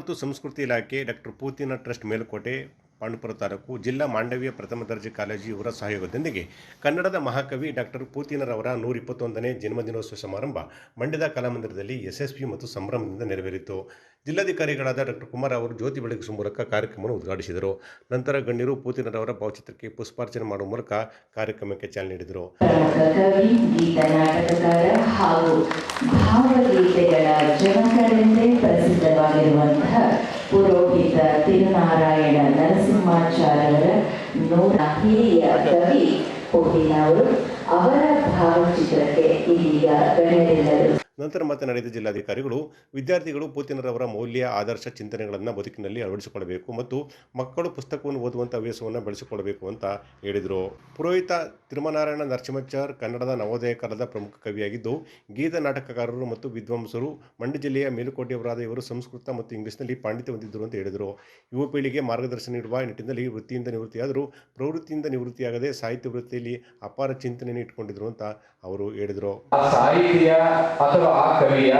ಮತ್ತು ಸಂಸ್ಕೃತಿ ಇಲಾಖೆ ಡಾಕ್ಟರ್ ಪೂತಿನ ಟ್ರಸ್ಟ್ ಮೇಲುಕೋಟೆ ಪಾಂಡುಪುರ ತಾಲೂಕು ಜಿಲ್ಲಾ ಮಾಂಡವ್ಯ ಪ್ರಥಮ ದರ್ಜೆ ಕಾಲೇಜು ಇವರ ಸಹಯೋಗದೊಂದಿಗೆ ಕನ್ನಡದ ಮಹಾಕವಿ ಡಾಕ್ಟರ್ ಪೂತಿನರವರ 121ನೇ ಜನ್ಮದಿನೋತ್ಸವ ಸಮಾರಂಭ ಮಂಡ್ಯದ ಕಲಾಮಂದಿರದಲ್ಲಿ ಯಶಸ್ವಿ ಮತ್ತು ಸಂಭ್ರಮದಿಂದ ನೆರವೇರಿತು. ಜಿಲ್ಲಾಧಿಕಾರಿಗಳಾದ ಡಾಕ್ಟರ್ ಕುಮಾರ್ ಅವರು ಜ್ಯೋತಿ ಬೆಳಗಿಸುವ ಮೂಲಕ ಕಾರ್ಯಕ್ರಮವನ್ನು ಉದ್ಘಾಟಿಸಿದರು. ನಂತರ ಗಣ್ಯರು ಪೂತಿನರವರ ಭಾವಚಿತ್ರಕ್ಕೆ ಪುಷ್ಪಾರ್ಚನೆ ಮಾಡುವ ಮೂಲಕ ಕಾರ್ಯಕ್ರಮಕ್ಕೆ ಚಾಲನೆ ನೀಡಿದರು. ಕವಿ, ಗೀತ ನಾಟಕಕಾರ ಹಾಗೂ ಭಾವಗೀತೆಗಳ ಜನಕರೆಂದೇ ಪ್ರಸಿದ್ಧವಾಗಿರುವಂತಹ ಪುರೋಹಿತ ತಿರುನಾರಾಯಣ ನರಸಿಂಹಾಚಾರ್ಯವರ ಹಿರಿಯ ಕವಿ ಪೂತಿನವರು ಅವರ ಭಾವಚಿತ್ರಕ್ಕೆ ಇದೀಗ ಗಣ್ಯರೆಲ್ಲರೂ. ನಂತರ ಮಾತನಾಡಿದ ಜಿಲ್ಲಾಧಿಕಾರಿಗಳು, ವಿದ್ಯಾರ್ಥಿಗಳು ಪೂತಿನರವರ ಮೌಲ್ಯ, ಆದರ್ಶ, ಚಿಂತನೆಗಳನ್ನು ಬದುಕಿನಲ್ಲಿ ಅಳವಡಿಸಿಕೊಳ್ಳಬೇಕು ಮತ್ತು ಮಕ್ಕಳು ಪುಸ್ತಕವನ್ನು ಓದುವಂಥ ಹವ್ಯಾಸವನ್ನು ಬೆಳೆಸಿಕೊಳ್ಳಬೇಕು ಅಂತ ಹೇಳಿದರು. ಪುರೋಹಿತ ತಿರುನಾರಾಯಣ ನರಸಿಂಹಾಚಾರ್ ಕನ್ನಡದ ನವೋದಯ ಕಾಲದ ಪ್ರಮುಖ ಕವಿಯಾಗಿದ್ದು, ಗೀತ ನಾಟಕಕಾರರು ಮತ್ತು ವಿದ್ವಾಂಸರು. ಮಂಡ್ಯ ಜಿಲ್ಲೆಯ ಮೇಲುಕೋಟೆಯವರಾದ ಇವರು ಸಂಸ್ಕೃತ ಮತ್ತು ಇಂಗ್ಲಿಷ್ನಲ್ಲಿ ಪಾಂಡಿತ್ಯ ಹೊಂದಿದ್ದರು ಅಂತ ಹೇಳಿದರು. ಯುವ ಪೀಳಿಗೆ ಮಾರ್ಗದರ್ಶನ ನೀಡುವ ನಿಟ್ಟಿನಲ್ಲಿ ವೃತ್ತಿಯಿಂದ ನಿವೃತ್ತಿಯಾದರೂ ಪ್ರವೃತ್ತಿಯಿಂದ ನಿವೃತ್ತಿಯಾಗದೆ ಸಾಹಿತ್ಯ ವೃತ್ತಿಯಲ್ಲಿ ಅಪಾರ ಚಿಂತನೆಯನ್ನು ಇಟ್ಟುಕೊಂಡಿದ್ರು ಅಂತ ಅವರು ಹೇಳಿದರು. ಆ ಕವಿಯ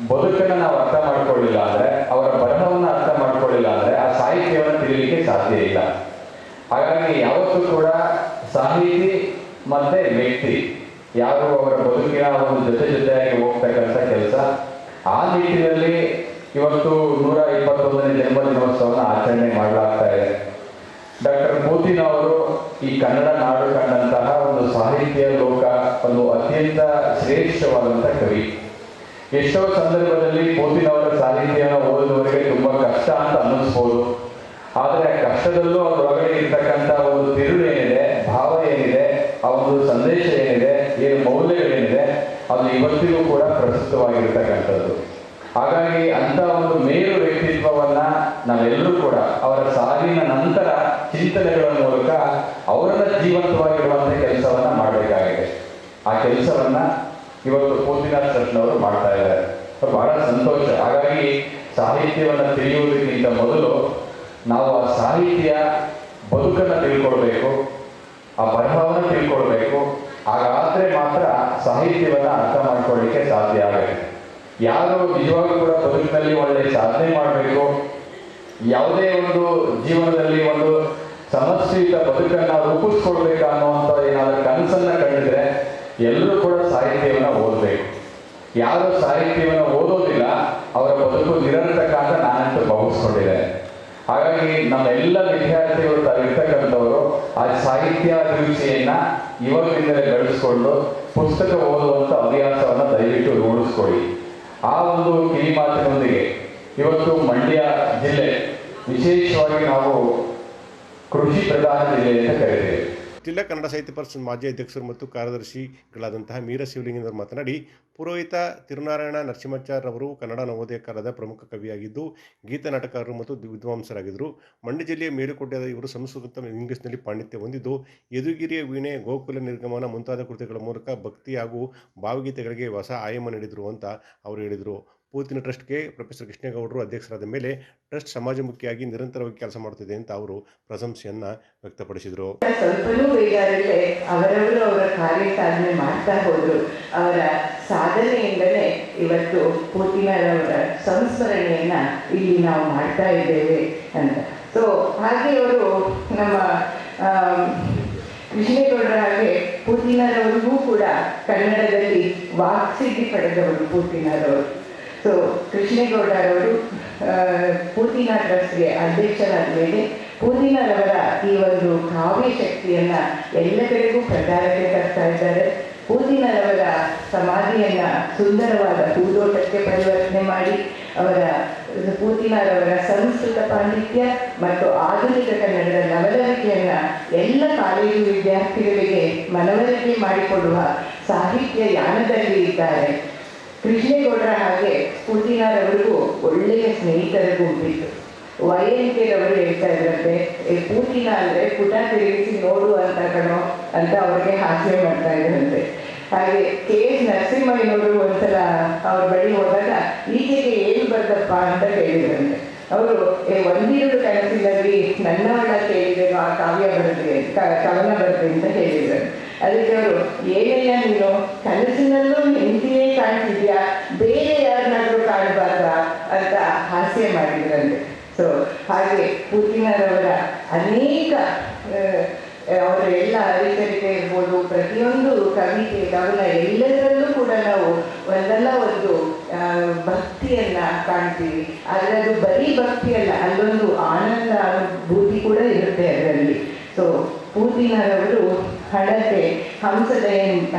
ಬದುಕನ್ನು ನಾವು ಅರ್ಥ ಮಾಡ್ಕೊಳ್ಳಿಲ್ಲ ಅಂದ್ರೆ, ಅವರ ಬರಹವನ್ನು ಅರ್ಥ ಮಾಡ್ಕೊಳ್ಳಿಲ್ಲ ಅಂದ್ರೆ ಆ ಸಾಹಿತ್ಯವನ್ನು ತಿಳಿಲಿಕ್ಕೆ ಸಾಧ್ಯ ಇಲ್ಲ. ಹಾಗಾಗಿ ಯಾವತ್ತೂ ಕೂಡ ಸಾಹಿತಿ ಮತ್ತೆ ವ್ಯಕ್ತಿ ಯಾರು ಅವರ ಬದುಕಿನ ಒಂದು ಜೊತೆಯಾಗಿ ಹೋಗ್ತಕ್ಕಂಥ ಕೆಲಸ. ಆ ನಿಟ್ಟಿನಲ್ಲಿ ಇವತ್ತು 121ನೇ ಜನ್ಮದಿನೋತ್ಸವವನ್ನು ಆಚರಣೆ ಮಾಡಲಾಗ್ತಾ ಇದೆ. ಡಾಕ್ಟರ್ ಪೂತಿನ ಅವರು ಈ ಕನ್ನಡ ನಾಡು ಕಂಡಂತಹ ಒಂದು ಸಾಹಿತ್ಯ ಲೋಕ ಒಂದು ಅತ್ಯಂತ ಶ್ರೇಷ್ಠವಾದಂಥ ಕವಿ. ಎಷ್ಟೋ ಸಂದರ್ಭದಲ್ಲಿ ಪೂತಿನವರ ಸಾಹಿತ್ಯನ ಓದುವವರಿಗೆ ತುಂಬಾ ಕಷ್ಟ ಅಂತ ಅನ್ನಿಸ್ಬೋದು. ಆದರೆ ಆ ಕಷ್ಟದಲ್ಲೂ ಅದರೊಳಗಡೆ ಇರ್ತಕ್ಕಂಥ ಒಂದು ತಿರುಳು ಏನಿದೆ, ಭಾವ ಏನಿದೆ, ಆ ಒಂದು ಸಂದೇಶ ಏನಿದೆ, ಏನು ಮೌಲ್ಯಗಳೇನಿದೆ, ಅದು ಇವತ್ತಿಗೂ ಕೂಡ ಪ್ರಸ್ತುತವಾಗಿರ್ತಕ್ಕಂಥದ್ದು. ಹಾಗಾಗಿ ಅಂತ ಒಂದು ಮೇರು ವ್ಯಕ್ತಿತ್ವವನ್ನ ನಾವೆಲ್ಲರೂ ಕೂಡ ಅವರ ಸಾವಿನ ನಂತರ ಚಿಂತನೆಗಳ ಮೂಲಕ ಅವರನ್ನ ಜೀವಂತವಾಗಿರುವಂತ ಕೆಲಸವನ್ನ ಮಾಡಬೇಕಾಗಿದೆ. ಆ ಕೆಲಸವನ್ನ ಇವತ್ತು ಪೂತಿನ ಟ್ರಸ್ಟ್ನವರು ಮಾಡ್ತಾ ಇದ್ದಾರೆ. ಬಹಳ ಸಂತೋಷ. ಹಾಗಾಗಿ ಸಾಹಿತ್ಯವನ್ನ ತಿಳಿಯುವುದಕ್ಕಿಂತ ಮೊದಲು ನಾವು ಆ ಸಾಹಿತ್ಯ ಬದುಕನ್ನು ತಿಳ್ಕೊಳ್ಬೇಕು, ಆ ಬರಹವನ್ನು ತಿಳ್ಕೊಳ್ಬೇಕು. ಹಾಗಾದ್ರೆ ಮಾತ್ರ ಸಾಹಿತ್ಯವನ್ನ ಅರ್ಥ ಮಾಡ್ಕೊಳ್ಳಿಕ್ಕೆ ಸಾಧ್ಯ ಆಗುತ್ತೆ. ಯಾರು ನಿಜವಾಗೂ ಕೂಡ ಬದುಕಿನಲ್ಲಿ ಒಳ್ಳೆ ಸಾಧನೆ ಮಾಡಬೇಕು, ಯಾವುದೇ ಒಂದು ಜೀವನದಲ್ಲಿ ಒಂದು ಸಮಸ್ಯೆಯುತ ಬದುಕನ್ನ ರೂಪಿಸ್ಕೊಳ್ಬೇಕು ಅನ್ನುವಂಥ ಏನಾದರೂ ಕನಸನ್ನ ಕಂಡಿದ್ರೆ ಎಲ್ಲರೂ ಕೂಡ ಸಾಹಿತ್ಯವನ್ನು ಓದಬೇಕು. ಯಾರು ಸಾಹಿತ್ಯವನ್ನು ಓದೋದಿಲ್ಲ ಅವರ ಬದುಕು ನಿರಂತಕ ಅಂತ ನಾನಂತೂ ಭಾವಿಸ್ಕೊಂಡಿದ್ದೇನೆ. ಹಾಗಾಗಿ ನಮ್ಮೆಲ್ಲ ವಿದ್ಯಾರ್ಥಿಗಳು ಇರ್ತಕ್ಕಂಥವರು ಆ ಸಾಹಿತ್ಯ ಅಭಿರುಚಿಯನ್ನ ಇವಾಗಿಂದಲೇ ಬೆಳೆಸ್ಕೊಂಡು ಪುಸ್ತಕ ಓದುವಂಥ ಹವ್ಯಾಸವನ್ನ ದಯವಿಟ್ಟು ರೂಢಿಸ್ಕೊಳ್ಳಿ. ಆ ಒಂದು ಕಿವಿ ಮಾತಿನೊಂದಿಗೆ ಇವತ್ತು ಮಂಡ್ಯ ಜಿಲ್ಲೆ ವಿಶೇಷವಾಗಿ ನಾವು ಕೃಷಿ ಪ್ರಧಾನ ಜಿಲ್ಲೆ ಅಂತ ಕರೀತೇವೆ. ಜಿಲ್ಲಾ ಕನ್ನಡ ಸಾಹಿತ್ಯ ಪರಿಷತ್ ಮಾಜಿ ಅಧ್ಯಕ್ಷರು ಮತ್ತು ಕಾರ್ಯದರ್ಶಿಗಳಾದಂತಹ ಮೀರ ಶಿವಲಿಂಗನವರು ಮಾತನಾಡಿ, ಪುರೋಹಿತ ತಿರುನಾರಾಯಣ ನರಸಿಂಹಾಚಾರ್ ಅವರು ಕನ್ನಡ ನವೋದಯ ಕಾಲದ ಪ್ರಮುಖ ಕವಿಯಾಗಿದ್ದು, ಗೀತ ನಾಟಕಕಾರರು ಮತ್ತು ವಿದ್ವಾಂಸರಾಗಿದ್ದರು. ಮಂಡ್ಯ ಜಿಲ್ಲೆಯ ಮೇಲುಕೋಟೆಯಾದ ಇವರು ಸಂಸ್ಕೃತ ಇಂಗ್ಲಿಷ್ನಲ್ಲಿ ಪಾಂಡಿತ್ಯ ಹೊಂದಿದ್ದು, ಯದುಗಿರಿಯ ವೀಣೆ, ಗೋಕುಲ ನಿರ್ಗಮನ ಮುಂತಾದ ಕೃತಿಗಳ ಮೂಲಕ ಭಕ್ತಿ ಹಾಗೂ ಭಾವಗೀತೆಗಳಿಗೆ ಹೊಸ ಆಯಾಮ ನೀಡಿದರು ಅಂತ ಅವರು ಹೇಳಿದರು. ಪೂತಿನ ಟ್ರಸ್ಟ್ಗೆ ಪ್ರೊಫೆಸರ್ ಕೃಷ್ಣೇಗೌಡರು ಅಧ್ಯಕ್ಷರಾದ ಮೇಲೆ ಟ್ರಸ್ಟ್ ಸಮಾಜಮುಖಿಯಾಗಿ ನಿರಂತರವಾಗಿ ಕೆಲಸ ಮಾಡುತ್ತಿದೆ ಅಂತ ಅವರು ಪ್ರಶಂಸೆಯನ್ನ ವ್ಯಕ್ತಪಡಿಸಿದರು. ಸ್ವಲ್ಪನೂ ಬೇಜಾರಿಲ್ಲದೆ ಅವರವರು ಅವರ ಕಾರ್ಯ ಸಾಧನೆ ಮಾಡ್ತಾ ಹೋದ್ರು. ಅವರ ಸಾಧನೆಯಿಂದಲೇ ಇವತ್ತು ಪೂತಿನರವರ ಸಂಸ್ಮರಣೆಯನ್ನ ಇಲ್ಲಿ ನಾವು ಮಾಡ್ತಾ ಇದ್ದೇವೆ ಅಂತ. ಸೊ ಹಾಗೆ ಅವರು ನಮ್ಮ ಕೃಷ್ಣೇಗೌಡರ ಹಾಗೆ ಪೂತಿನರವರಿಗೂ ಕೂಡ ಕನ್ನಡದಲ್ಲಿ ವಾಕ್ಸಿದ್ಧಿ ಪಡೆದವರು ಪೂತಿನರವರು. ಸೊ ಕೃಷ್ಣೇಗೌಡರವರು ಪೂತಿನ ಟ್ರಸ್ಟ್ಗೆ ಅಧ್ಯಕ್ಷರಾದ ಮೇಲೆ ಪೂತಿನರವರ ಈ ಒಂದು ಕಾವ್ಯ ಶಕ್ತಿಯನ್ನ ಎಲ್ಲ ಕಡೆಗೂ ಪ್ರಚಾರಕ್ಕೆ ತರ್ತಾ ಇದ್ದಾರೆ. ಪೂತಿನರವರ ಸಮಾಧಿಯನ್ನ ಸುಂದರವಾದ ಹೂದೋಟಕ್ಕೆ ಪರಿವರ್ತನೆ ಮಾಡಿ ಪೂತಿನರವರ ಸಂಸ್ಕೃತ ಪಾಂಡಿತ್ಯ ಮತ್ತು ಆಧುನಿಕ ಕನ್ನಡದ ನವಲರಿಕೆಯನ್ನ ಎಲ್ಲ ಕಾಲೇಜು ವಿದ್ಯಾರ್ಥಿಗಳಿಗೆ ಮನವರಿಕೆ ಮಾಡಿಕೊಡುವ ಸಾಹಿತ್ಯ ಯಾನದಲ್ಲಿ ಇದ್ದಾರೆ. ಕೃಷ್ಣೇಗೌಡರ ಹಾಗೆ ಪೂತಿನರವರಿಗೂ ಒಳ್ಳೆಯ ಸ್ನೇಹಿತರ ಗುಂಪಿತ್ತು. ವೈಎನ್ಕೆರವರು ಹೇಳ್ತಾ ಇದ್ರಂತೆ, ಪೂತಿನ ಅಂದರೆ ಪುಟ ತಿರುಗಿಸಿ ನೋಡು ಅಂತ ಕಣೋ ಅಂತ ಅವ್ರಿಗೆ ಹಾಸ್ಯ ಮಾಡ್ತಾ ಇದ್ರಂತೆ. ಹಾಗೆ KS ನರಸಿಂಹಯ್ಯನವರು ಒಂದ್ಸಲ ಅವ್ರ ಬಳಿ ಹೋದಾಗ ಈಚೆಗೆ ಏನು ಬರ್ದಪ್ಪ ಅಂತ ಕೇಳಿದ್ರಂತೆ. ಅವರು ಒಂದಿರುಳು ಕನಸಿನಲ್ಲಿ ನನ್ನವಳ ಕೇಳಿದೆನು ಆ ಕಾವ್ಯ ಬರುತ್ತೆ ಕವನ ಬರುತ್ತೆ ಅಂತ ಹೇಳಿದ್ರು. ಅದಕ್ಕೆ ಅವರು ಏನಯ್ಯ ನೀನು ಕನಸಿನಲ್ಲೂ ಹೆಂಡತಿಯೇ ಕಾಣ್ತಿದ್ಯಾ, ಬೇರೆ ಯಾರನ್ನಾದ್ರೂ ಕಾಣಬಾರ್ದ ಅಂತ ಹಾಸ್ಯ ಮಾಡಿದ್ರಂತೆ. ಹಾಗೆ ಪೂತಿನರವರ ಅನೇಕ ಅವರ ಎಲ್ಲ ಅರಿತರಿಕೆ ಇರ್ಬೋದು, ಪ್ರತಿಯೊಂದು ಕವಿತೆ ಕವನ ಎಲ್ಲದರಲ್ಲೂ ಕೂಡ ನಾವು ಒಂದಲ್ಲ ಒಂದು ಭಕ್ತಿಯನ್ನ ಕಾಣ್ತೀವಿ. ಆದರೆ ಅದು ಬರೀ ಭಕ್ತಿ ಅಲ್ಲ, ಅಲ್ಲೊಂದು ಆನಂದ ಅನುಭೂತಿ ಕೂಡ ಇರುತ್ತೆ ಅದರಲ್ಲಿ. ಸೊ ಪೂತಿನರವರು ಹಣತೆ, ಹಂಸದ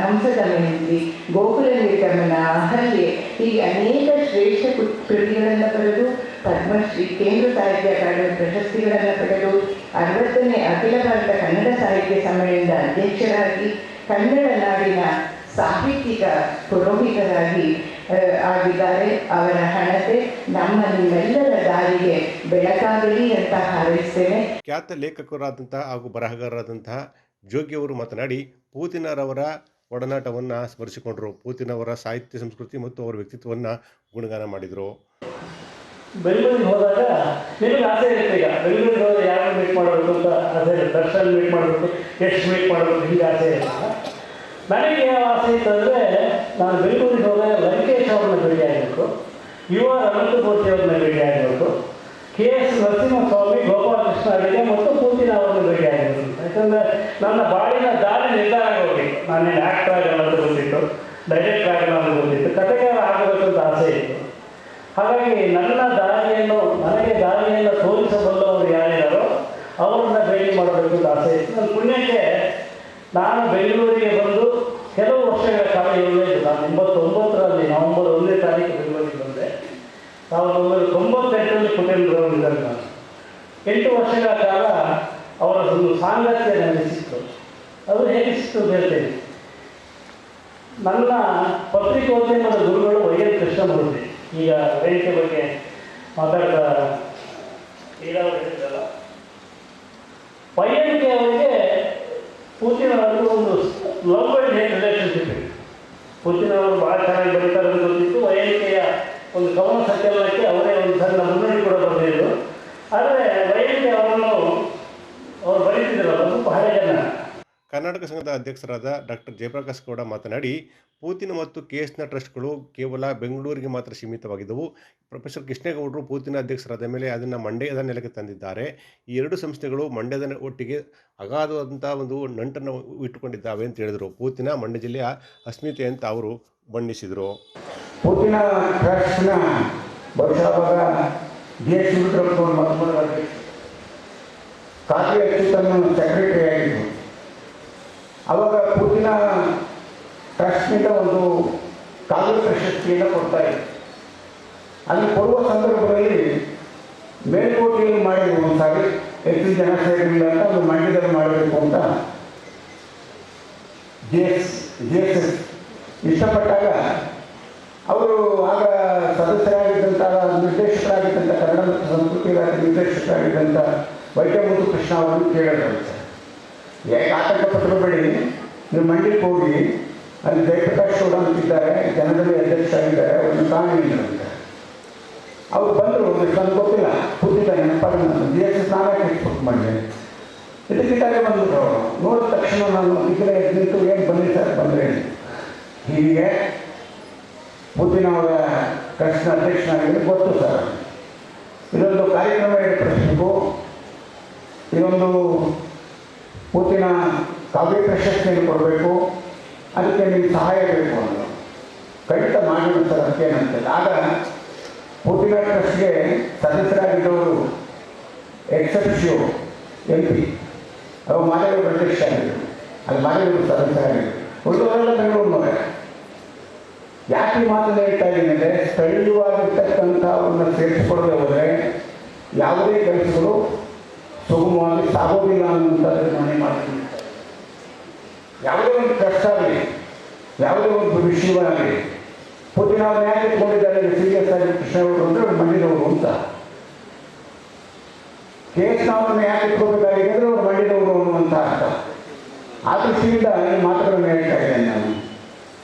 ಮೆಹಂದಿ, ಗೋಕುಲ ನಿರ್ಗಮನ, ಅಹಲ್ಯೆ ಹೀಗೆ ಅನೇಕ ಶ್ರೇಷ್ಠ ಕೃತಿಗಳನ್ನು ಬರೆದು ಪದ್ಮಶ್ರೀ, ಕೇಂದ್ರ ಸಾಹಿತ್ಯ ಅಕಾಡೆಮಿ ಪ್ರಶಸ್ತಿಗಳನ್ನು ಪಡೆದು 60ನೇ ಅಖಿಲ ಭಾರತ ಕನ್ನಡ ಸಾಹಿತ್ಯ ಸಮ್ಮೇಳನದ ಅಧ್ಯಕ್ಷರಾಗಿ ಕನ್ನಡ ನಾಡಿನ ಸಾಹಿತ್ಯಿಕ ಪುರೋಹಿತರಾಗಿ ಆಗಿದ್ದಾರೆ. ಅವರ ಹಣತೆ ನಿಮ್ಮೆಲ್ಲರ ದಾರಿಗೆ ಬೆಳಕಾಗಲಿ ಅಂತ ಹಾರೈಸ್ತೇನೆ. ಖ್ಯಾತ ಲೇಖಕರಾದಂತಹ ಹಾಗೂ ಬರಹಗಾರರಾದಂತಹ ಜೋಗಿಯವರು ಮಾತನಾಡಿ ಪೂತಿನರವರ ಒಡನಾಟವನ್ನು ಸ್ಮರಿಸಿಕೊಂಡರು. ಪೂತಿನವರ ಸಾಹಿತ್ಯ ಸಂಸ್ಕೃತಿ ಮತ್ತು ಅವರ ವ್ಯಕ್ತಿತ್ವವನ್ನು ಗುಣಗಾನ ಮಾಡಿದರು. ಬೆಂಗಳೂರಿಗೆ ಹೋದಾಗ ನಿಮಗೆ ಆಸೆ ಇರುತ್ತೆ, ಈಗ ಬೆಂಗಳೂರಿಗೆ ಹೋದಾಗ ಯಾರು ಮೀಟ್ ಮಾಡಬೇಕು ಅಂತ ಆಸೆ ಇರುತ್ತೆ, ದರ್ಶನ ಮೀಟ್ ಮಾಡಬೇಕು, ಎಷ್ಟು ಮೀಟ್ ಮಾಡಬೇಕು, ಹೀಗೆ ಆಸೆ ಇರುತ್ತೆ. ನನಗೆ ಯಾವ ಆಸೆ ಇತ್ತು ಅಂದರೆ, ನಾನು ಬೆಂಗಳೂರಿಗೆ ಹೋದಾಗ ಲಂಕೇಶ್ ಅವ್ರನ್ನ ಭೇಟಿ ಆಗಬೇಕು, ಅನಂತಮೂರ್ತಿ ಅವ್ರನ್ನ ಭೇಟಿ ಆಗಬೇಕು, KS ನರಸಿಂಹಸ್ವಾಮಿ, ಗೋಪಾಲಕೃಷ್ಣ ಅಡಿಗೆ ಮತ್ತು ಪೂತಿನ ಅವ್ರನ್ನ ಭೇಟಿ ಆಗಬೇಕು. ಯಾಕಂದರೆ ನನ್ನ ಬಾಳಿನ ದಾರಿ ನಿರ್ಧಾರ ಆಗೋಗಿತ್ತು. ನಾನೇನು ಆ್ಯಕ್ಟರ್ ಆಗಲ್ಲ ಅಂತ ಗೊತ್ತಿತ್ತು, ಡೈರೆಕ್ಟರ್ ಆಗಲ್ಲ ಅಂತ ಗೊತ್ತಿತ್ತು, ಕಥೆಗಾರ ಆಗಬೇಕು ಅಂತ ಆಸೆ ಇತ್ತು. ಹಾಗಾಗಿ ನನಗೆ ದಾರಿಯನ್ನು ತೋರಿಸಬಲ್ಲವರು ಯಾರಿದ್ದಾರೋ ಅವರನ್ನ ಭೇಟಿ ಮಾಡಬೇಕು ಅಂತ ಆಸೆ ಇತ್ತು. ನನ್ನ ಪುಣ್ಯಕ್ಕೆ ನಾನು ಬೆಂಗಳೂರಿಗೆ ಬಂದು ಕೆಲವು ವರ್ಷಗಳ ಕಾಲ ಇರಲಿಲ್ಲ. ನಾನು 89ರಲ್ಲಿ ನವೆಂಬರ್ 1ನೇ ತಾರೀಕು ಬೆಂಗಳೂರಿಗೆ ಬಂದೆ. 1998ರಲ್ಲಿ ಪುಟ್ಟೇಂದ್ರವರಿದ್ದಾರೆ. ನಾನು 8 ವರ್ಷಗಳ ಕಾಲ ಅವರ ಒಂದು ಸಾಂಗತ್ಯ ನನಗೆ ಸಿಕ್ತು. ಅದು ಹೇಗೆ ಸಿಕ್ತು ಅಂತ ಹೇಳ್ತೇನೆ. ನನ್ನ ಪತ್ರಿಕೋದ್ಯಮದ ಗುರುಗಳು YL ಕೃಷ್ಣಮೂರ್ತಿ, ಈಗ ವೇದಿಕೆ ಬಗ್ಗೆ ಮಾತಾಡ್ತಾ ಹೇಳಿದ್ರಲ್ಲ, YLK ಅವರಿಗೆ ಪೂತಿನವರು ಒಂದು ಲವ್ ಆ್ಯಂಡ್ ಹೇಟ್ ರಿಲೇಷನ್ಶಿಪ್ ಇದೆ. ಪೂತಿನವರು ಭಾಳ ಚೆನ್ನಾಗಿ ಬರೀತಾರೆ ಅಂತ ಗೊತ್ತಿತ್ತು. YLKಯ ಒಂದು ಕವನ ಸಂಕಲನಕ್ಕೆ ಅವರೇ ಒಂದು ಸಣ್ಣ ಮುನ್ನಡಿ ಕೂಡ ಬರೆದಿದ್ರು. ಆದರೆ YLK ಅವರನ್ನು ಅವರು ಬರೀತಿದ್ರಲ್ಲ, ಸ್ವಲ್ಪ ಹಳೆ ಜನ. ಕರ್ನಾಟಕ ಸಂಘದ ಅಧ್ಯಕ್ಷರಾದ ಡಾಕ್ಟರ್ ಜಯಪ್ರಕಾಶ್ ಗೌಡ ಮಾತನಾಡಿ, ಪೂತಿನ ಮತ್ತು KSನ ಟ್ರಸ್ಟ್ಗಳು ಕೇವಲ ಬೆಂಗಳೂರಿಗೆ ಮಾತ್ರ ಸೀಮಿತವಾಗಿದ್ದವು. ಪ್ರೊಫೆಸರ್ ಕೃಷ್ಣೇಗೌಡರು ಪೂತಿನ ಅಧ್ಯಕ್ಷರಾದ ಮೇಲೆ ಅದನ್ನು ಮಂಡ್ಯದ ನೆಲೆಗೆ ತಂದಿದ್ದಾರೆ. ಈ ಎರಡು ಸಂಸ್ಥೆಗಳು ಮಂಡ್ಯದ ಒಟ್ಟಿಗೆ ಅಗಾಧವಾದಂಥ ಒಂದು ನಂಟನ್ನು ಇಟ್ಟುಕೊಂಡಿದ್ದಾವೆ ಅಂತ ಹೇಳಿದರು. ಪೂತಿನ ಮಂಡ್ಯ ಜಿಲ್ಲೆಯ ಅಸ್ಮಿತೆ ಅಂತ ಅವರು ಬಣ್ಣಿಸಿದರು. ಪೂತಿನ ಟ್ರಸ್ಟ್ನ ಬಹುಶಃ DS ಮೊದಲವಾಗಿ ಕಾಫಿ ಅಚ್ಯುತನ್ನು ಸೆಕ್ರೆಟರಿ ಆಗಿದ್ದು. ಆವಾಗ ಪೂತಿನ ಟ್ರಸ್ಟ್ನಿಂದ ಒಂದು ಕಾವ್ಯ ಪ್ರಶಸ್ತಿಯನ್ನು ಕೊಡ್ತಾ ಇತ್ತು. ಅಲ್ಲಿ ಕೊಡುವ ಸಂದರ್ಭದಲ್ಲಿ ಮೇಲ್ಕೋಟೆಯಲ್ಲಿ ಮಾಡಿ ಒಂದು ಸಾರಿ ಹೆಚ್ಚು ಜನ ಸೇರಿಲ್ಲ ಅಂತ ಒಂದು ಮಂಡ್ಯದಲ್ಲಿ ಮಾಡಬೇಕು ಅಂತ GS ಇಷ್ಟಪಟ್ಟಾಗ ಅವರು ಆಗ ಸದಸ್ಯರಾಗಿದ್ದಂಥ ನಿರ್ದೇಶಕರಾಗಿದ್ದಂಥ ಕನ್ನಡ ಮತ್ತು ಸಂಸ್ಕೃತಿ ಇಲಾಖೆ ನಿರ್ದೇಶಕರಾಗಿದ್ದಂಥ ವೈದ್ಯಮೂರ್ತಿ ಕೃಷ್ಣ ಅವರನ್ನು ಕೇಳಿದ್ರು, ಯಾಕೆ ಆತಂಕ ಪಟ್ಟಬೇಡಿ, ನೀವು ಮಂಡ್ಯಕ್ಕೆ ಹೋಗಿ ಅಲ್ಲಿ ಜಯಪ್ರಕಾಶ್ ಗೌಡ ಅಂತಿದ್ದಾರೆ, ಜನರಲ್ಲಿ ಅಧ್ಯಕ್ಷರಾಗಿದ್ದಾರೆ, ಒಂದು ಕಾನೂನಿಲ್ಲ ಅಂತ. ಅವ್ರು ಬಂದರು. ನನಗೆ ಗೊತ್ತಿಲ್ಲ, ಪೂತಿನ ನೆನಪಾಗ GS ನಾನೇ ಎಕ್ಸ್ಪೋರ್ಟ್ ಮಾಡಿದೆ. ಇದಕ್ಕಿದ್ದಾಗೆ ಬಂದರು. ಅವರು ನೋಡಿದ ತಕ್ಷಣ ನಾನು ಇದರ ನಿಂತು ಏನು ಬನ್ನಿ ಸರ್ ಬಂದರೆ ಹೀಗೆ ಪೂತಿನ ಅವರ ಟ್ರಸ್ಟ್ನ ಅಧ್ಯಕ್ಷನಾಗಿದ್ದು ಗೊತ್ತು ಸರ್, ಇದೊಂದು ಕಾರ್ಯಕ್ರಮ ಏರ್ಪಡಿಸಬೇಕು, ಇದೊಂದು ಪೂತಿನ ಕಾವ್ಯ ಪ್ರಶಸ್ತಿಯನ್ನು ಕೊಡಬೇಕು, ಅದಕ್ಕೆ ನಿಮ್ಗೆ ಸಹಾಯ ಬೇಕು ಅನ್ನೋದು. ಖಂಡಿತ ಮಾಡಿದ್ರು ಸರ್, ಅದಕ್ಕೇನಂತಲ್ಲ. ಆಗ ಪೂತಿನ ಟ್ರಸ್ಟ್ಗೆ ಸದಸ್ಯರಾಗಿದ್ದವರು ಎಕ್ಸೆಪ್ಷಿಯೋ MP ಅವರು ಮಾದೇವರು ಅಧ್ಯಕ್ಷ ಆಗಿದ್ದರು. ಅಲ್ಲಿ ಮಾದೇವರು ಸದಸ್ಯರಾಗಿದ್ದರು. ಉಳಿದವರೆಲ್ಲ ಬೆಂಗಳೂರಿನವರೇ. ಯಾಕೆ ಈ ಮಾತನ್ನು ಹೇಳ್ತಾ ಇದ್ದೀನಿ ಅಂದರೆ, ಸ್ಥಳೀಯವಾಗಿರ್ತಕ್ಕಂಥವ್ರನ್ನ ಸೇರಿಸಿಕೊಳ್ಳದೆ ಹೋದರೆ ಯಾವುದೇ ಕೆಲಸಗಳು ಸುಗಮವಾಗಿ ಸಾಗೋದಿಲ್ಲ ಅನ್ನುವಂಥದ್ದು ಮನೆ ಮಾಡ್ತೀನಿ. ಯಾವುದೇ ಒಂದು ಕಷ್ಟ ಆಗಲಿ, ಯಾವುದೇ ಒಂದು ವಿಷಯವಾಗಲಿ, ಪೂತಿನ ಅವ್ರು ಯಾಕೆ ಇಟ್ಕೊಂಡಿದ್ದಾರೆ ಸೀರಿಯಸ್ ಆಗಿ ಕೃಷ್ಣವರು ಅಂದರೆ ಮಂಡ್ಯದವರು ಅಂತ. KSನವ್ರನ್ನ ಯಾಕೆ ಇಟ್ಕೋಬೇಕಾಗಿದೆ ಅಂದರೆ ಅವ್ರು ಮಂಡ್ಯದವರು ಅನ್ನುವಂಥ ಅರ್ಥ. ಆ ದೃಷ್ಟಿಯಿಂದ ಈ ಮಾತುಗಳನ್ನು ಹೇಳ್ತಾ ಇದ್ದೇನೆ ನಾನು.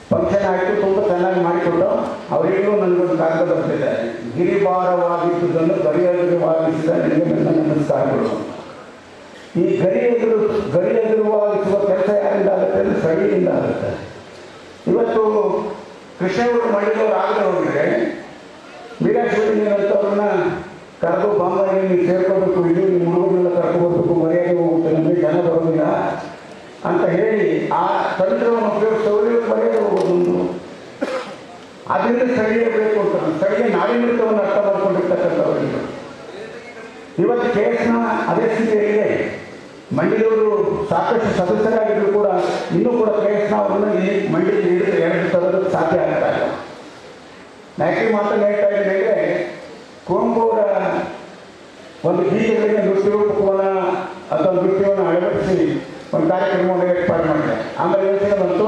ಫಂಕ್ಷನ್ ಆಯಿತು, ತುಂಬ ಚೆನ್ನಾಗಿ ಮಾಡಿಕೊಟ್ಟು ಅವರಿಗೂ ನನಗೊಂದು ಕಾಗದ ಬರ್ತಿದ್ದಾರೆ. ಗಿರಿಭಾರವಾಗಿದ್ದುದನ್ನು ಗರಿಯೆದುರುವಾಗಿಸಿದ ನಿಮಗೆ ನನ್ನ ನಮಸ್ಕಾರಗಳು. ಈ ಗರಿಯೆದುರುವಾಗಿಸುವ ಕೆಲಸ ಯಾರಿಂದ ಆಗುತ್ತೆ ಅಂದರೆ ಸ್ಥಳೀಯದಿಂದ ಆಗುತ್ತೆ. ಇವತ್ತು ಕೃಷ್ಣವರು ಮಾಡಿದವರು ಆಗದೆ ಹೋಗಿದ್ರೆ ಮೀರಾ ಶಿವಲಿಂಗನಂಥವ್ರನ್ನ ಕರೆದು ಬಾಂಬಾಗೆ ನೀವು ಸೇರ್ಕೋಬೇಕು, ಇಲ್ಲಿ ನಿಮ್ಮ ಹುಡುಗರನ್ನೆಲ್ಲ ಕರ್ಕೊಬರ್ಬೇಕು, ಮರ್ಯಾದೆ ಹೋಗುತ್ತೆ, ನಮಗೆ ಜನ ಬರೋದಿಲ್ಲ ಅಂತ ಹೇಳಿ ಆ ತಂತ್ರವನ್ನು ಉಪಯೋಗಿಸೋರು ಮರ್ಯಾದೆ ಹೋಗೋದು ಒಂದು. ಅದರಿಂದ ಸ್ಥಳೀಯ ಬೇಕು ಅಂತ ಸ್ಥಳೀಯ ನಾಡಿಮಿಡಿತವನ್ನು ಅರ್ಥ ಮಾಡ್ಕೊಂಡಿರ್ತಕ್ಕಂಥವ್ರಿಗೆ ಇವತ್ತು ಕೇಸ್ನ ಅದೇ ಸ್ಥಿತಿಯಲ್ಲಿದೆ. ಮಂಡ್ಯದವರು ಸಾಕಷ್ಟು ಸದಸ್ಯರಾಗಿದ್ರು ಕೂಡ ಇನ್ನೂ ಕೂಡ ಕೇಸ್ನ ಅವರನ್ನು ಈ ಮಂಡ್ಯದಲ್ಲಿ ಎರಡು ತರೋದಕ್ಕೆ ಸಾಧ್ಯ ಆಗ್ತಾ ಇಲ್ಲ. ಯಾಕೆ ಮಾತನ್ನು ಹೇಳ್ತಾ ಇದ್ದೀನಿ ಅಂದರೆ, ಕುವೆಂಪು ಅವರ ಒಂದು ಗೀತೆಗಳಿಗೆ ನೃತ್ಯರೂಪಕವನ್ನು ಅಥವಾ ನೃತ್ಯವನ್ನು ಅಳವಡಿಸಿ ಒಂದು ಕಾರ್ಯಕ್ರಮವನ್ನು ಏರ್ಪಾಡು ಮಾಡಿದೆ. ಆಮೇಲೆ ಯೋಚನೆ ಬಂತು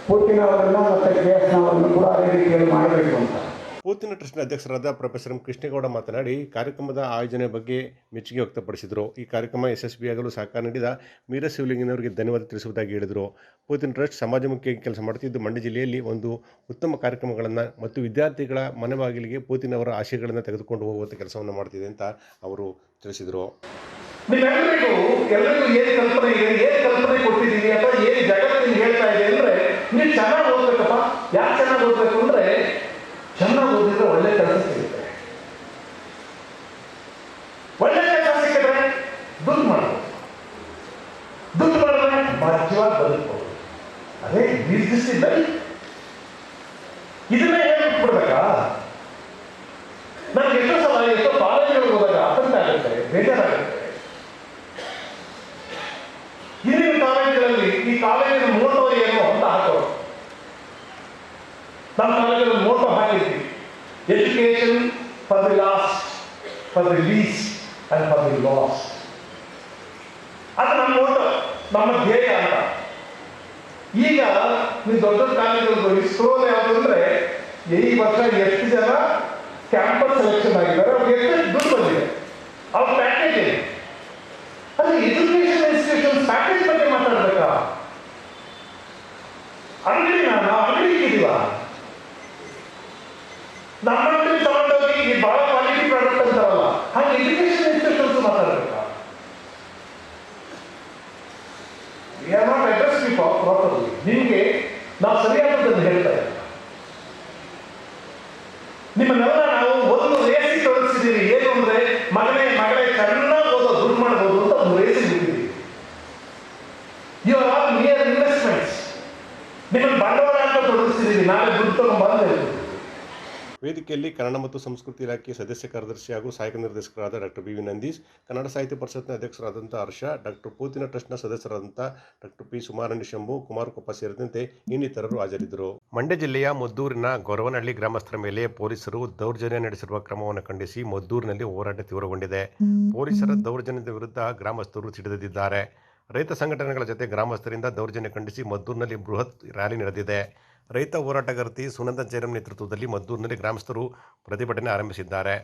ಪೂತಿನ ಅವರನ್ನು ಮತ್ತು KS ಅವರನ್ನು ಕೂಡ ಅದೇ ರೀತಿಯಲ್ಲಿ ಮಾಡಬೇಕು ಅಂತ. ಪೂತಿನ ಟ್ರಸ್ಟ್ನ ಅಧ್ಯಕ್ಷರಾದ ಪ್ರೊಫೆಸರ್ ಕೃಷ್ಣೇಗೌಡ ಮಾತನಾಡಿ ಕಾರ್ಯಕ್ರಮದ ಆಯೋಜನೆ ಬಗ್ಗೆ ಮೆಚ್ಚುಗೆ ವ್ಯಕ್ತಪಡಿಸಿದರು. ಈ ಕಾರ್ಯಕ್ರಮ ಯಶಸ್ವಿಯಾಗಲು ಸಹಕಾರ ನೀಡಿದ ಮೀರ ಶಿವಲಿಂಗನವರಿಗೆ ಧನ್ಯವಾದ ತಿಳಿಸುವುದಾಗಿ ಹೇಳಿದರು. ಪೂತಿನ ಟ್ರಸ್ಟ್ ಸಮಾಜಮುಖಿಯಾಗಿ ಕೆಲಸ ಮಾಡುತ್ತಿದ್ದು ಮಂಡ್ಯ ಜಿಲ್ಲೆಯಲ್ಲಿ ಒಂದು ಉತ್ತಮ ಕಾರ್ಯಕ್ರಮಗಳನ್ನು ಮತ್ತು ವಿದ್ಯಾರ್ಥಿಗಳ ಮನೆ ಬಾಗಿಲಿಗೆ ಪೂತಿನವರ ಆಶಯಗಳನ್ನು ತೆಗೆದುಕೊಂಡು ಹೋಗುವಂಥ ಕೆಲಸವನ್ನು ಮಾಡ್ತಿದೆ ಅಂತ ಅವರು ತಿಳಿಸಿದರು. ನಿಮ್ಮೆಲ್ಲರಿಗೂ ಏನು ಕಲ್ಪನೆ ಇದೆ, ಏನು ಕಲ್ಪನೆ ಕೊಟ್ಟಿದ್ದೀವಿ ಅಥವಾ ಏನು ಜಗತ್ತಿನ ಹೇಳ್ತಾ ಇದೆ ಅಂದರೆ, ನೀವು ಚೆನ್ನಾಗಿ ಓದ್ಬೇಕಪ್ಪ. ಯಾಕೆ ಚೆನ್ನಾಗಿ ಓದಬೇಕು ಅಂದರೆ, ಚೆನ್ನಾಗಿ ಓದಿದ್ರೆ ಒಳ್ಳೆ ಕೆಲಸ ಸಿಗುತ್ತೆ. ಒಳ್ಳೆ ಕೆಲಸ ಸಿಕ್ಕಿದ್ರೆ ದುಡ್ಡು ಮಾಡ್ಬೋದು, ದುಡ್ಡು ಮಾಡಿದ್ರೆ ಮಹತ್ವವಾಗಿ ಬದುಕಬಹುದು. ಅದೇ ನಿರ್ದಿಷ್ಟಿದ್ದಲ್ಲಿ ಇದನ್ನೇ ಹೇಳ್ಬಿಟ್ಬಿಡ್ಬೇಕಾ? ನನಗೆ ಎಷ್ಟೋ ಸಲ ಎಷ್ಟೋ ಕಾಲೇಜುಗಳಿಗೆ ಹೋದಾಗ ಆತಂಕ ಆಗುತ್ತೆ, ಬೇಜಾರಾಗುತ್ತೆ. ಹಿಂದಿನ ಕಾಲೇಜುಗಳಲ್ಲಿ ಈ ಕಾಲೇಜಿನ ಮೋಟೋ ಏನು ಅಂತ ಹಾಕೋರು. ನಮ್ಮ ಕಾಲೇಜಲ್ಲಿ ಮೋಟೋ ಹಾಕಿದ್ವಿ, education for the last, for the list and for the last. ಅದು ನಮ್ಮ ಮೋಟೋ, ನಮ್ಮ ಧ್ಯೇಯ ಅಂತ. ಈಗ ನೀವು ದೊಡ್ಡ ದೊಡ್ಡ ಕಾಲೇಜುಗಳು ಇಸ್ರೋಲ್ ಯಾವುದು ಅಂದರೆ, ಈ ವರ್ಷ ಎಷ್ಟು ಜನ ಕ್ಯಾಂಪಸ್ ಸೆಲೆಕ್ಷನ್ ಆಗಿದ್ದಾರೆ, ಅವ್ರಿಗೆ ಎಷ್ಟು ದುಡ್ಡು ಬಂದಿದೆ, ಅವ್ರ ಪ್ಯಾಕೇಜ್ ಇದೆ. ಅಲ್ಲಿ ಎಜುಕೇಶನ್ ಇನ್ಸ್ಟಿಟ್ಯೂಷನ್ ಪ್ಯಾಕೇಜ್ ಬಗ್ಗೆ ಮಾತಾಡ್ಬೇಕಾ? ಅಂಗಡಿ ನಾವು ಅಂಗಡಿ ಇದ್ದೀವ, ನಮ್ಮ ಅಂಗಡಿ ತಗೊಂಡೋಗಿ ಬಹಳ ಕ್ವಾಲಿಟಿ ಪ್ರಾಡಕ್ಟ್ ಅಂತಾರಲ್ಲ, ಹಾಗೆ ಎಜುಕೇಶನ್ ಇನ್ಸ್ಟಿಟ್ಯೂಷನ್ಸ್ ಮಾತಾಡ್ಬೇಕಾ? We are not address properly. ನಿಮಗೆ ನಾವು ಸರಿಯಾದದ್ದನ್ನು ಹೇಳ್ತಾ ಇಲ್ಲ. ನಿಮ್ಮನ್ನೆಲ್ಲ ನಾವು ಒಂದು ರೇಸಿಗೆ ತೊಡಗಿಸಿದ್ದೀವಿ. ಏನು ಅಂದ್ರೆ, ಮಗನೇ ಚೆನ್ನಾಗಿ ಓದೋ, ದುಡ್ಡು ಮಾಡ್ಬೋದು ಅಂತ ಒಂದು ರೇಸಿಗೆ ಬಿಟ್ಟಿದ್ದೀವಿ. You are all near investments. ನಿಮ್ಮನ್ನು ಬಂಡವಾಳ ಅಂತ ತೊಡಗಿಸಿದ್ದೀವಿ, ನಾಳೆ ದುಡ್ಡು ತಗೊಂಡು ಬಂದ. ವೇದಿಕೆಯಲ್ಲಿ ಕನ್ನಡ ಮತ್ತು ಸಂಸ್ಕೃತಿ ಇಲಾಖೆ ಸದಸ್ಯ ಕಾರ್ಯದರ್ಶಿ ಹಾಗೂ ಸಹಾಯಕ ನಿರ್ದೇಶಕರಾದ ಡಾಕ್ಟರ್ BV ನಂದೀಶ್, ಕನ್ನಡ ಸಾಹಿತ್ಯ ಪರಿಷತ್ನ ಅಧ್ಯಕ್ಷರಾದಂಥ ಹರ್ಷ, ಡಾಕ್ಟರ್ ಪೂತಿನ ಟ್ರಸ್ಟ್ನ ಸದಸ್ಯರಾದಂಥ ಡಾಕ್ಟರ್ P. ಸುಮಾರಣ್ಯ ಶಂಭು, ಕುಮಾರ್ ಕೊಪ್ಪ ಸೇರಿದಂತೆ ಇನ್ನಿತರರು ಹಾಜರಿದ್ದರು. ಮಂಡ್ಯ ಜಿಲ್ಲೆಯ ಮದ್ದೂರಿನ ಗೊರವನಹಳ್ಳಿ ಗ್ರಾಮಸ್ಥರ ಮೇಲೆ ಪೊಲೀಸರು ದೌರ್ಜನ್ಯ ನಡೆಸಿರುವ ಕ್ರಮವನ್ನು ಖಂಡಿಸಿ ಮದ್ದೂರಿನಲ್ಲಿ ಹೋರಾಟ ತೀವ್ರಗೊಂಡಿದೆ. ಪೊಲೀಸರ ದೌರ್ಜನ್ಯದ ವಿರುದ್ಧ ಗ್ರಾಮಸ್ಥರು ಸಿಡಿದಿದ್ದಾರೆ. ರೈತ ಸಂಘಟನೆಗಳ ಜೊತೆ ಗ್ರಾಮಸ್ಥರಿಂದ ದೌರ್ಜನ್ಯ ಖಂಡಿಸಿ ಮದ್ದೂರಿನಲ್ಲಿ ಬೃಹತ್ ರ್ಯಾಲಿ ನಡೆದಿದೆ. ರೈತ ಹೋರಾಟಗಾರ್ತಿ ಸುನಂದ ಜೈರಾಮ್ ನೇತೃತ್ವದಲ್ಲಿ ಮದ್ದೂರಿನಲ್ಲಿ ಗ್ರಾಮಸ್ಥರು ಪ್ರತಿಭಟನೆ ಆರಂಭಿಸಿದ್ದಾರೆ.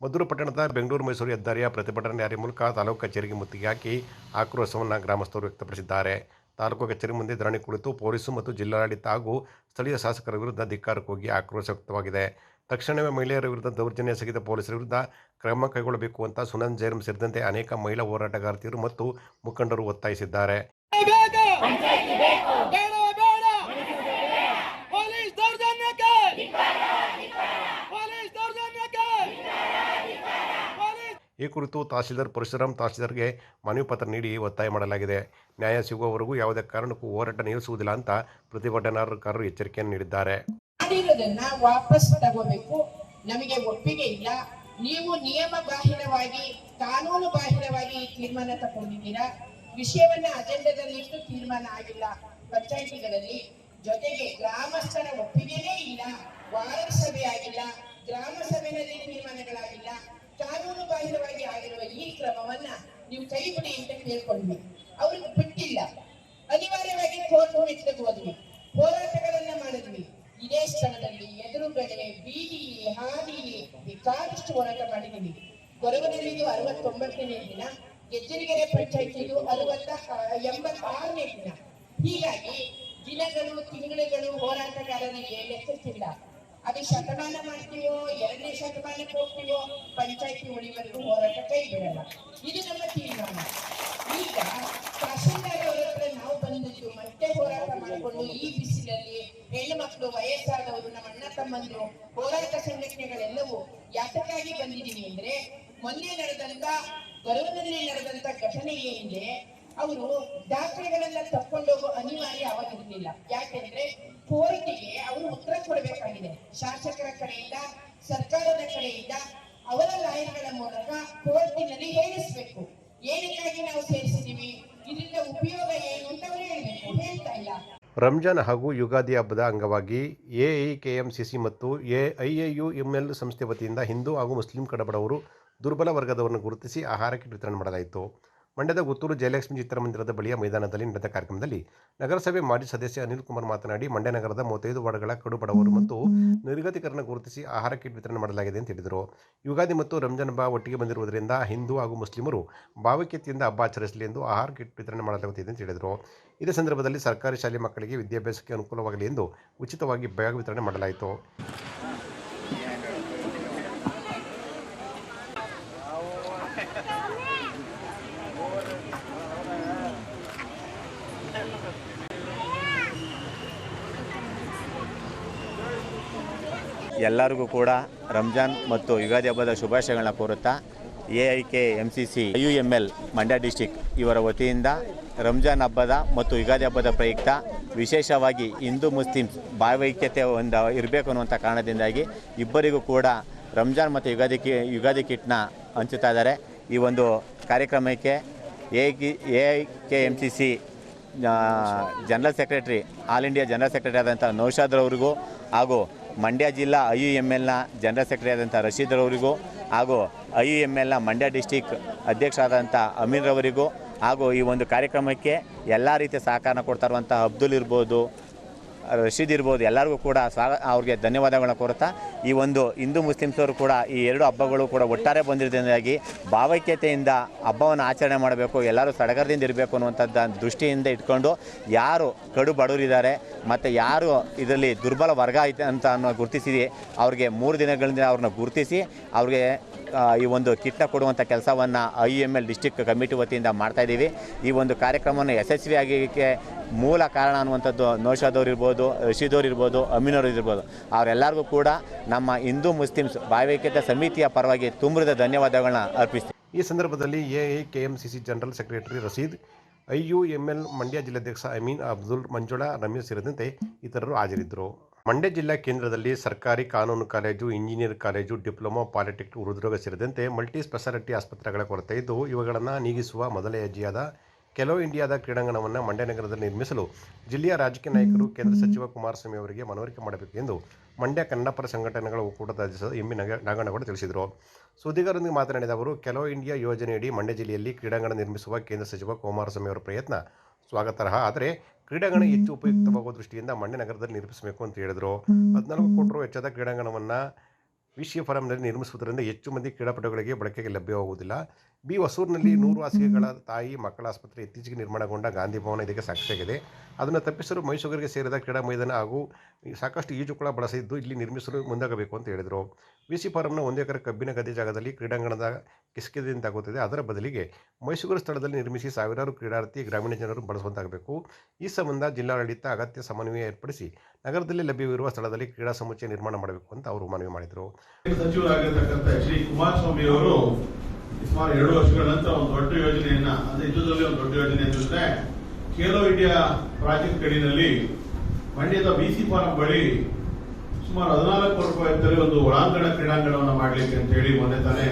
ಮದ್ದೂರು ಪಟ್ಟಣದ ಬೆಂಗಳೂರು ಮೈಸೂರು ಹೆದ್ದಾರಿಯ ಪ್ರತಿಭಟನಾ ರ್ಯಾಲಿ ಮೂಲಕ ತಾಲೂಕು ಕಚೇರಿಗೆ ಮುತ್ತಿಗೆ ಹಾಕಿ ಆಕ್ರೋಶವನ್ನು ಗ್ರಾಮಸ್ಥರು ವ್ಯಕ್ತಪಡಿಸಿದ್ದಾರೆ. ತಾಲೂಕು ಕಚೇರಿ ಮುಂದೆ ಧರಣಿ ಕುಳಿತು ಪೊಲೀಸು ಮತ್ತು ಜಿಲ್ಲಾಡಳಿತ ಹಾಗೂ ಸ್ಥಳೀಯ ಶಾಸಕರ ವಿರುದ್ಧ ಧಿಕ್ಕಾರಕ್ಕೆ ಹೋಗಿ ಆಕ್ರೋಶ ವ್ಯಕ್ತವಾಗಿದೆ. ತಕ್ಷಣವೇ ಮಹಿಳೆಯರ ವಿರುದ್ಧ ದೌರ್ಜನ್ಯ ಎಸಗಿದ ಪೊಲೀಸರ ವಿರುದ್ಧ ಕ್ರಮ ಕೈಗೊಳ್ಳಬೇಕು ಅಂತ ಸುನಂದ ಜೈರಾಮ್ ಸೇರಿದಂತೆ ಅನೇಕ ಮಹಿಳಾ ಹೋರಾಟಗಾರ್ತಿಯರು ಮತ್ತು ಮುಖಂಡರು ಒತ್ತಾಯಿಸಿದ್ದಾರೆ. ಈ ಕುರಿತು ತಹಸೀಲ್ದಾರ್ ಪರಶುರಾಮ್ ತಹಸೀಲ್ದಾರ್ಗೆ ಮನವಿ ಪತ್ರ ನೀಡಿ ಒತ್ತಾಯ ಮಾಡಲಾಗಿದೆ. ನ್ಯಾಯ ಸಿಗುವವರೆಗೂ ಯಾವುದೇ ಕಾರಣಕ್ಕೂ ಹೋರಾಟ ನಿಲ್ಲಿಸುವುದಿಲ್ಲ ಅಂತ ಪ್ರತಿಭಟನಾಕಾರರು ಎಚ್ಚರಿಕೆಯನ್ನು ನೀಡಿದ್ದಾರೆ. ವಾಪಸ್ ತಗೋಬೇಕು, ನಮಗೆ ಒಪ್ಪಿಗೆ ಇಲ್ಲ. ನೀವು ನಿಯಮ ಬಾಹಿರವಾಗಿ, ಕಾನೂನು ಬಾಹಿರವಾಗಿ ಈ ತೀರ್ಮಾನ ತಗೊಂಡಿದ್ದೀರಾ. ವಿಷಯವನ್ನ ಅಜೆಂಡಾದಲ್ಲಿಟ್ಟು ತೀರ್ಮಾನ ಆಗಿಲ್ಲ ಪಂಚಾಯಿತಿಗಳಲ್ಲಿ. ಜೊತೆಗೆ ಗ್ರಾಮಸ್ಥರ ಒಪ್ಪಿಗೆನೇ ಇಲ್ಲ, ವಾರ್ಡ್ ಸಭೆ ಆಗಿಲ್ಲ, ಗ್ರಾಮ ಸಭೆಯಲ್ಲಿ ತೀರ್ಮಾನಗಳಾಗಿಲ್ಲ. ಕಾನೂನು ಬಾಹಿರವಾಗಿ ಆಗಿರುವ ಕ್ರಮವನ್ನ ನೀವು ಕೈ ಬಿಡಿ ಅಂತ ಕೇಳ್ಕೊಂಡ್ವಿ. ಅವ್ರಿಗೆ ಬಿಟ್ಟಿಲ್ಲ. ಅನಿವಾರ್ಯವಾಗಿ ಕೋರ್ಟ್ ಮೆಟ್ಟಿಗೆ ಹೋದ್ವಿ, ಹೋರಾಟಗಳನ್ನ ಮಾಡಿದ್ವಿ. ಇದೇ ಸ್ಥಳದಲ್ಲಿ ಎದುರುಗಡೆ ಬೀದಿಲಿ ಹಾದಿಲಿ ಬೇಕಾದಷ್ಟು ಹೋರಾಟ ಮಾಡಿದೀವಿ. ಗೊರವನಹಳ್ಳಿದು 69ನೇ ದಿನ, ಗೆಜ್ಜಲಗೆರೆ ಪಂಚಾಯತಿದು 86ನೇ ದಿನ. ಹೀಗಾಗಿ ದಿನಗಳು ತಿಂಗಳುಗಳು ಹೋರಾಟಗಾರರಿಗೆ ಲೆಕ್ಕಿಲ್ಲ. ಅದು ಶತಮಾನ ಮಾಡ್ತೀವೋ 2ನೇ ಶತಮಾನಕ್ಕೆ ಹೋಗ್ತೀವೋ ಪಂಚಾಯತಿ ಉಳಿವರೆಗೂ ಹೋರಾಟ ಕೈ ಬಿಡಲ್ಲ. ಇದು ನಮ್ಮ ತೀರ್ಮಾನ. ಈಗ ತಹಶೀಲ್ದಾರ್ ಅವರ ಹತ್ರ ನಾವು ಬಂದಿದ್ದು ಮತ್ತೆ ಹೋರಾಟ ಮಾಡಿಕೊಂಡು ಈ ಬಿಸಿಲಲ್ಲಿ ಹೆಣ್ಣು ಮಕ್ಕಳು, ವಯಸ್ಸಾದವರು, ನಮ್ಮ ಅಣ್ಣ ತಮ್ಮಂದ್ರು, ಹೋರಾಟ ಸಂಘಟನೆಗಳೆಲ್ಲವೂ ಯಾತಕ್ಕಾಗಿ ಬಂದಿದ್ದೀವಿ ಅಂದ್ರೆ, ಮೊನ್ನೆ ನಡೆದಂತ ಗೊರವನಹಳ್ಳಿ ನಡೆದಂತ ಘಟನೆ ಏನಿದೆ, ಅವರು ದಾಖಲೆಗಳೆಲ್ಲ ತಕ್ಕೊಂಡೋಗೋ ಅನಿವಾರ್ಯ ಅವಾಗಿರಲಿಲ್ಲ. ಯಾಕೆಂದ್ರೆ ಕೋರ್ಟಿಗೆ ಅವರು ಉತ್ತರ ಕೊಡಬೇಕಾಗಿದೆ. ಶಾಸಕರ ಕಡೆಯಿಂದ, ಸರ್ಕಾರದ ಕಡೆಯಿಂದ ಅವರ ಲಾಯರ್ಗಳ ಮೂಲಕ ಕೋರ್ಟಿನಲ್ಲಿ ಹೇಳಿಸ್ಬೇಕು, ಏನಕ್ಕಾಗಿ ನಾವು ಸೇರಿಸಿದೀವಿ, ಇದರಿಂದ ಉಪಯೋಗ ಏನು ಅಂತ ಅವರು ಹೇಳ್ಬೇಕು. ಹೇಳ್ತಾ ಇಲ್ಲ. ರಂಜಾನ್ ಹಾಗೂ ಯುಗಾದಿ ಹಬ್ಬದ ಅಂಗವಾಗಿ AIKMCC ಮತ್ತು IIUML ಸಂಸ್ಥೆ ವತಿಯಿಂದ ಹಿಂದೂ ಹಾಗೂ ಮುಸ್ಲಿಂ ಕಡಬಡವರು, ದುರ್ಬಲ ವರ್ಗದವರನ್ನು ಗುರುತಿಸಿ ಆಹಾರ ಕಿಟ್ ವಿತರಣೆ ಮಾಡಲಾಯಿತು. ಮಂಡ್ಯದ ಗುತ್ತೂರು ಜಯಲಕ್ಷ್ಮಿ ಚಿತ್ರಮಂದಿರದ ಬಳಿಯ ಮೈದಾನದಲ್ಲಿ ನಡೆದ ಕಾರ್ಯಕ್ರಮದಲ್ಲಿ ನಗರಸಭೆ ಮಾಜಿ ಸದಸ್ಯ ಅನಿಲ್ ಕುಮಾರ್ ಮಾತನಾಡಿ, ಮಂಡ್ಯ ನಗರದ 35 ವಾರ್ಡ್ಗಳ ಕಡು ಬಡವರು ಮತ್ತು ನಿರ್ಗತಿಕರನ್ನು ಗುರುತಿಸಿ ಆಹಾರ ಕಿಟ್ ವಿತರಣೆ ಮಾಡಲಾಗಿದೆ ಅಂತ ಹೇಳಿದರು. ಯುಗಾದಿ ಮತ್ತು ರಂಜಾನ್ ಹಬ್ಬ ಒಟ್ಟಿಗೆ ಬಂದಿರುವುದರಿಂದ ಹಿಂದೂ ಹಾಗೂ ಮುಸ್ಲಿಮರು ಭಾವೈಕ್ಯತೆಯಿಂದ ಹಬ್ಬ ಆಚರಿಸಲಿ ಎಂದು ಆಹಾರ ಕಿಟ್ ವಿತರಣೆ ಮಾಡಲಾಗುತ್ತಿದೆ ಅಂತ ಹೇಳಿದರು. ಇದೇ ಸಂದರ್ಭದಲ್ಲಿ ಸರ್ಕಾರಿ ಶಾಲೆ ಮಕ್ಕಳಿಗೆ ವಿದ್ಯಾಭ್ಯಾಸಕ್ಕೆ ಅನುಕೂಲವಾಗಲಿ ಎಂದು ಉಚಿತವಾಗಿ ಬ್ಯಾಗ್ ವಿತರಣೆ ಮಾಡಲಾಯಿತು. ಎಲ್ಲರಿಗೂ ಕೂಡ ರಂಜಾನ್ ಮತ್ತು ಯುಗಾದಿ ಹಬ್ಬದ ಶುಭಾಶಯಗಳನ್ನ ಕೋರುತ್ತಾ AIKMCC IUML ಮಂಡ್ಯ ಡಿಸ್ಟಿಕ್ ಇವರ ವತಿಯಿಂದ ರಂಜಾನ್ ಹಬ್ಬದ ಮತ್ತು ಯುಗಾದಿ ಹಬ್ಬದ ಪ್ರಯುಕ್ತ ವಿಶೇಷವಾಗಿ ಹಿಂದೂ ಮುಸ್ಲಿಮ್ಸ್ ಭಾವೈಕ್ಯತೆ ಇರಬೇಕು ಅನ್ನುವಂಥ ಕಾರಣದಿಂದಾಗಿ ಇಬ್ಬರಿಗೂ ಕೂಡ ರಂಜಾನ್ ಮತ್ತು ಯುಗಾದಿ ಕಿಟ್ನ ಹಂಚುತ್ತಾ ಇದ್ದಾರೆ. ಈ ಒಂದು ಕಾರ್ಯಕ್ರಮಕ್ಕೆ AIKMCC general secretary, all India general secretary ಆದಂಥ ನೌಶಾದ್ರವರಿಗೂ ಹಾಗೂ ಮಂಡ್ಯ ಜಿಲ್ಲಾ IUMLನ ಜನರಲ್ ಸೆಕ್ರೆಟರಿ ಆದಂಥ ರಶೀದ್ರವರಿಗೂ ಹಾಗೂ IUMLನ ಮಂಡ್ಯ ಡಿಸ್ಟಿಕ್ ಅಧ್ಯಕ್ಷರಾದಂಥ ಅಮೀನ್ರವರಿಗೂ ಹಾಗೂ ಈ ಒಂದು ಕಾರ್ಯಕ್ರಮಕ್ಕೆ ಎಲ್ಲ ರೀತಿಯ ಸಹಕಾರ ಕೊಡ್ತಾ ಇರುವಂಥ ಅಬ್ದುಲ್ ಇರ್ಬೋದು, ರಶೀದ್ ಇರ್ಬೋದು, ಎಲ್ಲರಿಗೂ ಕೂಡ ಅವ್ರಿಗೆ ಧನ್ಯವಾದಗಳನ್ನ ಕೋರುತ್ತಾ, ಈ ಒಂದು ಹಿಂದೂ ಮುಸ್ಲಿಮ್ಸವರು ಕೂಡ ಈ ಎರಡು ಹಬ್ಬಗಳು ಕೂಡ ಒಟ್ಟಾರೆ ಬಂದಿರೋದ್ರಿಂದಾಗಿ ಭಾವೈಕ್ಯತೆಯಿಂದ ಹಬ್ಬವನ್ನು ಆಚರಣೆ ಮಾಡಬೇಕು, ಎಲ್ಲರೂ ಸಡಗರದಿಂದ ಇರಬೇಕು ಅನ್ನುವಂಥದ್ದು ದೃಷ್ಟಿಯಿಂದ ಇಟ್ಕೊಂಡು ಯಾರು ಕಡು ಬಡವರಿದ್ದಾರೆ ಮತ್ತು ಯಾರು ಇದರಲ್ಲಿ ದುರ್ಬಲ ವರ್ಗ ಐತೆ ಅಂತ ಗುರುತಿಸಿ ಅವ್ರಿಗೆ 3 ದಿನಗಳಿಂದ ಅವ್ರನ್ನ ಗುರುತಿಸಿ ಅವ್ರಿಗೆ ಈ ಒಂದು ಕಿಟ್ನ ಕೊಡುವಂಥ ಕೆಲಸವನ್ನು IUML ಡಿಸ್ಟಿಕ್ ಕಮಿಟಿ ವತಿಯಿಂದ ಮಾಡ್ತಾಯಿದ್ದೀವಿ. ಈ ಒಂದು ಕಾರ್ಯಕ್ರಮವನ್ನು ಯಶಸ್ವಿಯಾಗಲಿಕ್ಕೆ ಮೂಲ ಕಾರಣ ಅನ್ನುವಂಥದ್ದು ನೌಶಾದವ್ರು ಇರ್ಬೋದು, ರಶೀದವ್ರು ಇರ್ಬೋದು, ಅಮೀನವ್ರು ಇರ್ಬೋದು, ಅವರೆಲ್ಲರಿಗೂ ಕೂಡ ನಮ್ಮ ಹಿಂದೂ ಮುಸ್ಲಿಮ್ಸ್ ಭಾವೈಕ್ಯತೆ ಸಮಿತಿಯ ಪರವಾಗಿ ತುಂಬಿದ ಧನ್ಯವಾದಗಳನ್ನ ಅರ್ಪಿಸ್ತೀವಿ. ಈ ಸಂದರ್ಭದಲ್ಲಿ AIKMCC general secretary Rashid, IUML Mandya ಜಿಲ್ಲಾಧ್ಯಕ್ಷ ಅಮೀನ್, ಅಬ್ದುಲ್, ಮಂಜುಳಾ, ರಮೇಶ್ ಸೇರಿದಂತೆ ಇತರರು ಹಾಜರಿದ್ದರು. ಮಂಡ್ಯ ಜಿಲ್ಲಾ ಕೇಂದ್ರದಲ್ಲಿ ಸರ್ಕಾರಿ ಕಾನೂನು college, engineer college, diploma, polytechnic, ಹೃದ್ರೋಗ ಸೇರಿದಂತೆ ಮಲ್ಟಿ ಸ್ಪೆಷಾಲಿಟಿ ಆಸ್ಪತ್ರೆಗಳ ಕೊರತೆ ಇದ್ದು ಇವುಗಳನ್ನು ನೀಗಿಸುವ ಮೊದಲ ಹೆಜ್ಜೆಯಾದ ಖೇಲೋ ಇಂಡಿಯಾದ ಕ್ರೀಡಾಂಗಣವನ್ನು ಮಂಡ್ಯ ನಗರದಲ್ಲಿ ನಿರ್ಮಿಸಲು ಜಿಲ್ಲೆಯ ರಾಜಕೀಯ ನಾಯಕರು ಕೇಂದ್ರ ಸಚಿವ ಕುಮಾರಸ್ವಾಮಿ ಅವರಿಗೆ ಮನವರಿಕೆ ಮಾಡಬೇಕು ಎಂದು ಮಂಡ್ಯ ಕನ್ನಡಪರ ಸಂಘಟನೆಗಳ ಒಕ್ಕೂಟದ ಅಧ್ಯಕ್ಷ MB ನಾಗಣ್ಣಗೌಡ ತಿಳಿಸಿದರು. ಸುದ್ದಿಗಾರರೊಂದಿಗೆ ಮಾತನಾಡಿದ ಅವರು, ಖೇಲೋ ಇಂಡಿಯಾ ಯೋಜನೆಯಡಿ ಮಂಡ್ಯ ಜಿಲ್ಲೆಯಲ್ಲಿ ಕ್ರೀಡಾಂಗಣ ನಿರ್ಮಿಸುವ ಕೇಂದ್ರ ಸಚಿವ ಕುಮಾರಸ್ವಾಮಿ ಅವರ ಪ್ರಯತ್ನ ಸ್ವಾಗತಾರ್ಹ. ಆದರೆ ಕ್ರೀಡಾಂಗಣ ಹೆಚ್ಚು ಉಪಯುಕ್ತವಾಗುವ ದೃಷ್ಟಿಯಿಂದ ಮಂಡ್ಯ ನಗರದಲ್ಲಿ ನಿರ್ಮಿಸಬೇಕು ಅಂತ ಹೇಳಿದರು. 14 ಕೋಟಿ ರು ವೆಚ್ಚದ ಕ್ರೀಡಾಂಗಣವನ್ನು ವಿಶ್ವ ಫಾರಂನಲ್ಲಿ ನಿರ್ಮಿಸುವುದರಿಂದ ಹೆಚ್ಚು ಮಂದಿ ಕ್ರೀಡಾಪಟುಗಳಿಗೆ ಬಳಕೆಗೆ ಲಭ್ಯವಾಗುವುದಿಲ್ಲ. ಬಿ ಹೊಸೂರಿನಲ್ಲಿ 100 ಹಾಸಿಗೆಗಳ ತಾಯಿ ಮಕ್ಕಳ ಆಸ್ಪತ್ರೆ ಇತ್ತೀಚೆಗೆ ನಿರ್ಮಾಣಗೊಂಡ ಗಾಂಧಿ ಭವನ ಇದಕ್ಕೆ ಸಾಕ್ಷಿಯಾಗಿದೆ. ಅದನ್ನು ತಪ್ಪಿಸಲು ಮೈಸೂರಿಗೆ ಸೇರಿದ ಕ್ರೀಡಾ ಮೈದಾನ ಹಾಗೂ ಸಾಕಷ್ಟು ಈಜುಕೊಳ ಬಳಸಿದ್ದು ಇಲ್ಲಿ ನಿರ್ಮಿಸಲು ಮುಂದಾಗಬೇಕು ಅಂತ ಹೇಳಿದರು. ವಿಸಿ ಫಾರಂನ 1 ಎಕರೆ ಕಬ್ಬಿನ ಗದ್ದೆ ಜಾಗದಲ್ಲಿ ಕ್ರೀಡಾಂಗಣದ ಕಿಸ್ಕಿದಂತಾಗುತ್ತದೆ. ಅದರ ಬದಲಿಗೆ ಮೈಸೂರು ಸ್ಥಳದಲ್ಲಿ ನಿರ್ಮಿಸಿ ಸಾವಿರಾರು ಕ್ರೀಡಾರ್ಥಿ ಗ್ರಾಮೀಣ ಜನರು ಬಳಸುವಂತಾಗಬೇಕು. ಈ ಸಂಬಂಧ ಜಿಲ್ಲಾಡಳಿತ ಅಗತ್ಯ ಸಮನ್ವಯ ಏರ್ಪಡಿಸಿ ನಗರದಲ್ಲಿ ಲಭ್ಯವಿರುವ ಸ್ಥಳದಲ್ಲಿ ಕ್ರೀಡಾ ಸಮುಚ್ಚಯ ನಿರ್ಮಾಣ ಮಾಡಬೇಕು ಅಂತ ಅವರು ಮನವಿ ಮಾಡಿದರು. ಸಚಿವರಾಗಿರ್ತಕ್ಕಂಥ ಶ್ರೀ ಕುಮಾರಸ್ವಾಮಿ ಅವರು ಸುಮಾರು 2 ವರ್ಷಗಳ ನಂತರ ಒಂದು ದೊಡ್ಡ ಯೋಜನೆಯನ್ನ, ಅಂದ್ರೆ ಯುದ್ಧದಲ್ಲಿ ಒಂದು ದೊಡ್ಡ ಯೋಜನೆ ಅಂತಂದ್ರೆ ಖೇಲೋ ಇಂಡಿಯಾ ಪ್ರಾಜೆಕ್ಟ್ ಅಡಿನಲ್ಲಿ ಮಂಡ್ಯದ ಬಿಸಿ ಫಾರಂ ಬಳಿ ಸುಮಾರು 14 ಕೋಟಿ ರೂಪಾಯಿ ಒಂದು ಒಳಾಂಗಣ ಕ್ರೀಡಾಂಗಣವನ್ನು ಮಾಡಲಿಕ್ಕೆ ಅಂತ ಹೇಳಿ ಮೊನ್ನೆ ತಾನೇ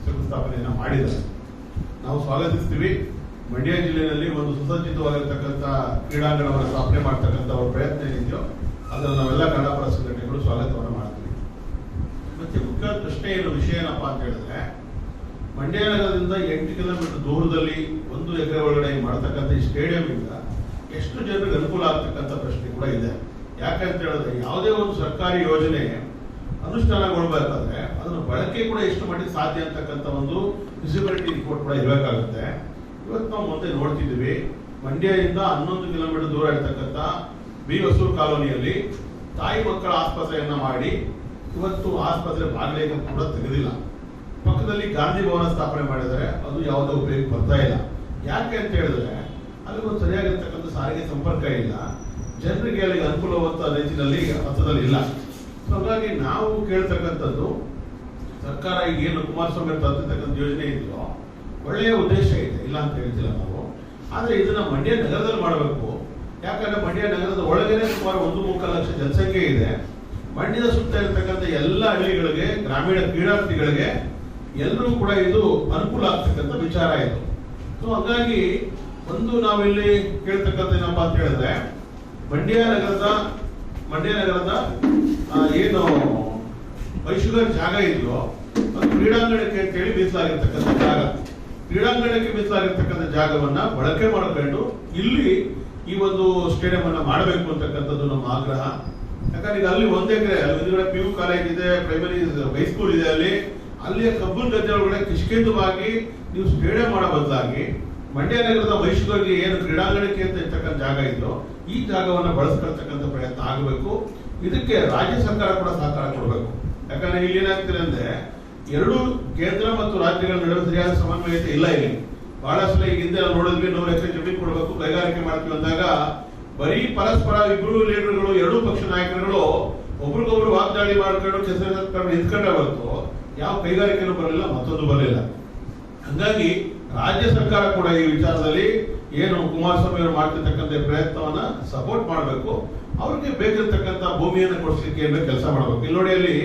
ಶಂಕುಸ್ಥಾಪನೆಯನ್ನ ಮಾಡಿದ್ದಾರೆ. ನಾವು ಸ್ವಾಗತಿಸ್ತೀವಿ. ಮಂಡ್ಯ ಜಿಲ್ಲೆಯಲ್ಲಿ ಒಂದು ಸುಸಜ್ಜಿತವಾಗಿರ್ತಕ್ಕಂಥ ಕ್ರೀಡಾಂಗಣವನ್ನು ಸ್ಥಾಪನೆ ಮಾಡ್ತಕ್ಕಂಥ ಅವ್ರ ಪ್ರಯತ್ನ ಏನಿದೆಯೋ ಅದನ್ನು ನಾವೆಲ್ಲ ಕನ್ನಡಪರ ಸಂಘಟನೆಗಳು ಸ್ವಾಗತವನ್ನು ಮಾಡ್ತೀವಿ. ಮತ್ತೆ ಮುಖ್ಯ ಪ್ರಶ್ನೆ ಏನು ವಿಷಯ ಏನಪ್ಪಾ ಅಂತ ಹೇಳಿದ್ರೆ, ಮಂಡ್ಯ ನಗರದಿಂದ 8 ಕಿಲೋಮೀಟರ್ ದೂರದಲ್ಲಿ 1 ಎಕರೆ ಒಳಗಡೆ ಮಾಡತಕ್ಕಂಥ ಈ ಸ್ಟೇಡಿಯಂ ಇಂದ ಎಷ್ಟು ಜನರಿಗೆ ಅನುಕೂಲ ಆಗ್ತಕ್ಕಂಥ ಪ್ರಶ್ನೆ ಕೂಡ ಇದೆ. ಯಾಕಂತ ಹೇಳಿದ್ರೆ ಯಾವುದೇ ಒಂದು ಸರ್ಕಾರಿ ಯೋಜನೆ ಅನುಷ್ಠಾನಗೊಳ್ಬೇಕಾದ್ರೆ ಅದನ್ನು ಬಳಕೆ ಕೂಡ ಎಷ್ಟು ಮಟ್ಟಿಗೆ ಸಾಧ್ಯ ಅಂತಕ್ಕಂಥ ಒಂದು ಫಿಸಿಬಿಲಿಟಿ ರಿಪೋರ್ಟ್ ಕೂಡ ಇರಬೇಕಾಗುತ್ತೆ. ಇವತ್ತು ನಾವು ಮುಂದೆ ನೋಡ್ತಿದ್ದೀವಿ, ಮಂಡ್ಯದಿಂದ 11 ಕಿಲೋಮೀಟರ್ ದೂರ ಇರ್ತಕ್ಕಂಥ ಬಿ ಹೊಸೂರು ಕಾಲೋನಿಯಲ್ಲಿ ತಾಯಿ ಮಕ್ಕಳ ಆಸ್ಪತ್ರೆಯನ್ನ ಮಾಡಿ ಇವತ್ತು ಆಸ್ಪತ್ರೆ ಬಾಗಿಲಿಗೆ ಕೂಡ ತೆಗೆದಿಲ್ಲ. ಪಕ್ಕದಲ್ಲಿ ಗಾಂಧಿ ಭವನ ಸ್ಥಾಪನೆ ಮಾಡಿದರೆ ಅದು ಯಾವುದೋ ಉಪಯೋಗ ಬರ್ತಾ ಇಲ್ಲ. ಯಾಕೆ ಅಂತ ಹೇಳಿದ್ರೆ ಅಲ್ಲಿ ಒಂದು ಸರಿಯಾಗಿರ್ತಕ್ಕಂಥ ಸಾರಿಗೆ ಸಂಪರ್ಕ ಇಲ್ಲ, ಜನರಿಗೆ ಅಲ್ಲಿ ಅನುಕೂಲವಂತ ರೀತಿಯಲ್ಲಿ ಹಂತದಲ್ಲಿ ಇಲ್ಲ. ಹಾಗಾಗಿ ನಾವು ಕೇಳ್ತಕ್ಕಂಥದ್ದು, ಸರ್ಕಾರ ಈಗ ಏನು ಕುಮಾರಸ್ವಾಮಿ ತಂದಿರ್ತಕ್ಕಂಥ ಯೋಜನೆ ಇದೆಯೋ ಒಳ್ಳೆಯ ಉದ್ದೇಶ ಇದೆ, ಇಲ್ಲ ಅಂತ ಹೇಳ್ತಿಲ್ಲ ನಾವು. ಆದ್ರೆ ಇದನ್ನ ಮಂಡ್ಯ ನಗರದಲ್ಲಿ ಮಾಡಬೇಕು. ಯಾಕಂದ್ರೆ ಮಂಡ್ಯ ನಗರದ ಒಳಗೇನೆ ಸುಮಾರು 1.3 ಲಕ್ಷ ಜನಸಂಖ್ಯೆ ಇದೆ. ಮಂಡ್ಯದ ಸುತ್ತ ಇರತಕ್ಕಂಥ ಎಲ್ಲ ಹಳ್ಳಿಗಳಿಗೆ, ಗ್ರಾಮೀಣ ಕ್ರೀಡಾರ್ಥಿಗಳಿಗೆ ಎಲ್ಲರೂ ಕೂಡ ಇದು ಅನುಕೂಲ ಆಗ್ತಕ್ಕಂಥ ವಿಚಾರ ಇದು. ಸೊ ಹಾಗಾಗಿ ಒಂದು ನಾವಿಲ್ಲಿ ಕೇಳ್ತಕ್ಕಂಥ ಏನಪ್ಪಾ ಅಂತ ಹೇಳಿದ್ರೆ, ಮಂಡ್ಯ ನಗರದ ಏನು ಮೈಸೂರು ಜಾಗ ಇದೆಯೋ ಅದು ಕ್ರೀಡಾಂಗಣಕ್ಕೆ ಅಂತೇಳಿ ಮೀಸಲಾಗಿರ್ತಕ್ಕಂಥ ಜಾಗ. ಕ್ರೀಡಾಂಗಣಕ್ಕೆ ಮೀಸಲಾಗಿರ್ತಕ್ಕಂಥ ಜಾಗವನ್ನ ಬಳಕೆ ಮಾಡಿಕೊಂಡು ಇಲ್ಲಿ ಈ ಒಂದು ಸ್ಟೇಡಿಯಂ ಅನ್ನ ಮಾಡಬೇಕು ಅಂತಕ್ಕಂಥದ್ದು ನಮ್ಮ ಆಗ್ರಹ. ಯಾಕಂದ್ರೆ ಈಗ ಅಲ್ಲಿ 1 ಎಕರೆ, ಅಲ್ಲಿ ಹಿಂದ್ಗಡೆ PU ಕಾಲೇಜ್ ಇದೆ, ಪ್ರೈಮರಿ ಹೈಸ್ಕೂಲ್ ಇದೆ, ಅಲ್ಲಿಯ ಕಬ್ಬನ್ ಗದ್ದೆ ಒಳಗಡೆ ಕಿಷ್ಕಿಂದವಾಗಿ ನೀವು ಸ್ಟೇಡಿಯಂ ಮಾಡೋ ಬದಲಾಗಿ ಮಂಡ್ಯ ನಗರದ ಮೈಸೂರಿಗೆ ಏನು ಕ್ರೀಡಾಂಗಣಕ್ಕೆ ಅಂತ ಇರ್ತಕ್ಕಂಥ ಜಾಗ ಇದೆಯೋ ಈ ಜಾಗವನ್ನ ಬಳಸ್ಕೊಳ್ತಕ್ಕಂಥ ಪ್ರಯತ್ನ ಆಗಬೇಕು. ಇದಕ್ಕೆ ರಾಜ್ಯ ಸರ್ಕಾರ ಕೂಡ ಸಹಕಾರ ಕೊಡಬೇಕು. ಯಾಕಂದ್ರೆ ಇಲ್ಲಿ ಏನಾಗ್ತಿದೆ ಅಂದ್ರೆ, ಎರಡು ಕೇಂದ್ರ ಮತ್ತು ರಾಜ್ಯಗಳ ನಡುವೆ ಸರಿಯಾದ ಸಮನ್ವಯತೆ ಇಲ್ಲ. ಇಲ್ಲಿ ಬಹಳಷ್ಟು ಈಗ ಹಿಂದೆ ನೋಡಿದ್ವಿ, 100 ಎಕರೆ ಜಮೀನು ಕೊಡಬೇಕು, ಕೈಗಾರಿಕೆ ಮಾಡ್ತೀವಿ ಅಂದಾಗ ಬರೀ ಪರಸ್ಪರ ಇಬ್ಬರು ಲೀಡರ್ಗಳು, ಎರಡೂ ಪಕ್ಷ ನಾಯಕರುಗಳು ಒಬ್ರಿಗೊಬ್ರು ವಾಗ್ದಾಳಿ ಮಾಡ್ಕೊಂಡು ಕೆಸರು ನಿಂತ್ಕೊಂಡೇ ಹೊರತು ಯಾವ ಕೈಗಾರಿಕೆನೂ ಬರಲಿಲ್ಲ, ಮತ್ತೊಂದು ಬರಲಿಲ್ಲ. ಹಂಗಾಗಿ ರಾಜ್ಯ ಸರ್ಕಾರ ಕೂಡ ಈ ವಿಚಾರದಲ್ಲಿ ಏನು ಕುಮಾರಸ್ವಾಮಿ ಅವರು ಮಾಡ್ತಿರ್ತಕ್ಕಂಥ ಪ್ರಯತ್ನವನ್ನ ಸಪೋರ್ಟ್ ಮಾಡಬೇಕು. ಅವ್ರಿಗೆ ಬೇಕಿರ್ತಕ್ಕಂಥ ಭೂಮಿಯನ್ನು ಕೊಡಿಸ್ಲಿಕ್ಕೆ ಏನು ಕೆಲಸ ಮಾಡಬೇಕು. ಇಲ್ಲಿ ನೋಡಿ, ಅಲ್ಲಿ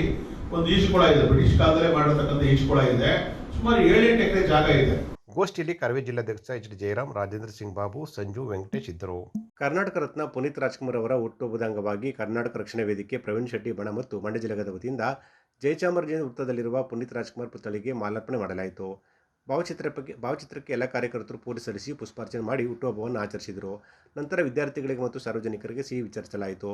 ಒಂದು ಈಜುಕೊಳ ಇದೆ, ಬ್ರಿಟಿಷ್ ಕಾಲದಲ್ಲೇ ಮಾಡಿರ್ತಕ್ಕಂಥ ಈಜುಕೊಳ ಇದೆ, ಸುಮಾರು 7-8 ಎಕರೆ ಜಾಗ ಇದೆ. ಗೋಷ್ಠಿಯಲ್ಲಿ ಕರವೇ ಜಿಲ್ಲಾಧ್ಯಕ್ಷ HD ಜಯರಾಮ್, ರಾಜೇಂದ್ರ ಸಿಂಗ್ ಬಾಬು, ಸಂಜು, ವೆಂಕಟೇಶ್ ಇದ್ದರು. ಕರ್ನಾಟಕ ರತ್ನ ಪುನೀತ್ ರಾಜ್ಕುಮಾರ್ ಅವರ ಹುಟ್ಟುಹಬ್ಬದ ಅಂಗವಾಗಿ ಕರ್ನಾಟಕ ರಕ್ಷಣಾ ವೇದಿಕೆ, ಪ್ರವೀಣ್ ಶೆಟ್ಟಿ ಬಣ ಮತ್ತು ಮಂಡ್ಯ ಜಿಲ್ಲೆಯ ವತಿಯಿಂದ ಜಯಚಾಮರಾಜೇಂದ್ರ ವೃತ್ತದಲ್ಲಿರುವ ಪುನೀತ್ ರಾಜ್ಕುಮಾರ್ ಪುತ್ಥಳಿಗೆ ಮಾಲಾರ್ಪಣೆ ಮಾಡಲಾಯಿತು. ಭಾವಚಿತ್ರಕ್ಕೆ ಎಲ್ಲ ಕಾರ್ಯಕರ್ತರು ಪೂಜೆ ಸಲ್ಲಿಸಿ ಪುಷ್ಪಾರ್ಚನೆ ಮಾಡಿ ಹುಟ್ಟುಹಬ್ಬವನ್ನು ಆಚರಿಸಿದರು. ನಂತರ ವಿದ್ಯಾರ್ಥಿಗಳಿಗೆ ಮತ್ತು ಸಾರ್ವಜನಿಕರಿಗೆ ಸಿಹಿ ವಿತರಿಸಲಾಯಿತು.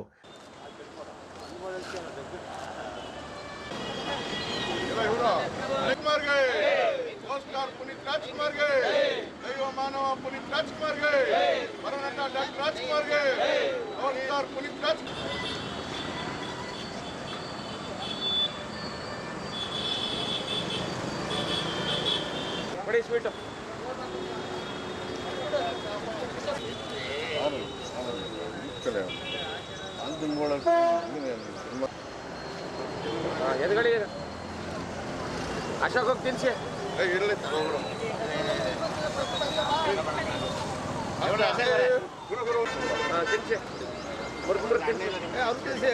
ಬಡಿ ಸ್ವೀಟ್ ಎದುಗಡೆ ಅಶೋಕ್ ಹೋಗಿ ತಿನ್ಸಿ ಇರಲಿ ತಗೋಬಿಡು. ತಿನ್ಸಿ ಬರ್ಕೊಂಡ್ರೆ ತಿನ್ಸಿ ಅವ್ರು ತಿನ್ಸಿ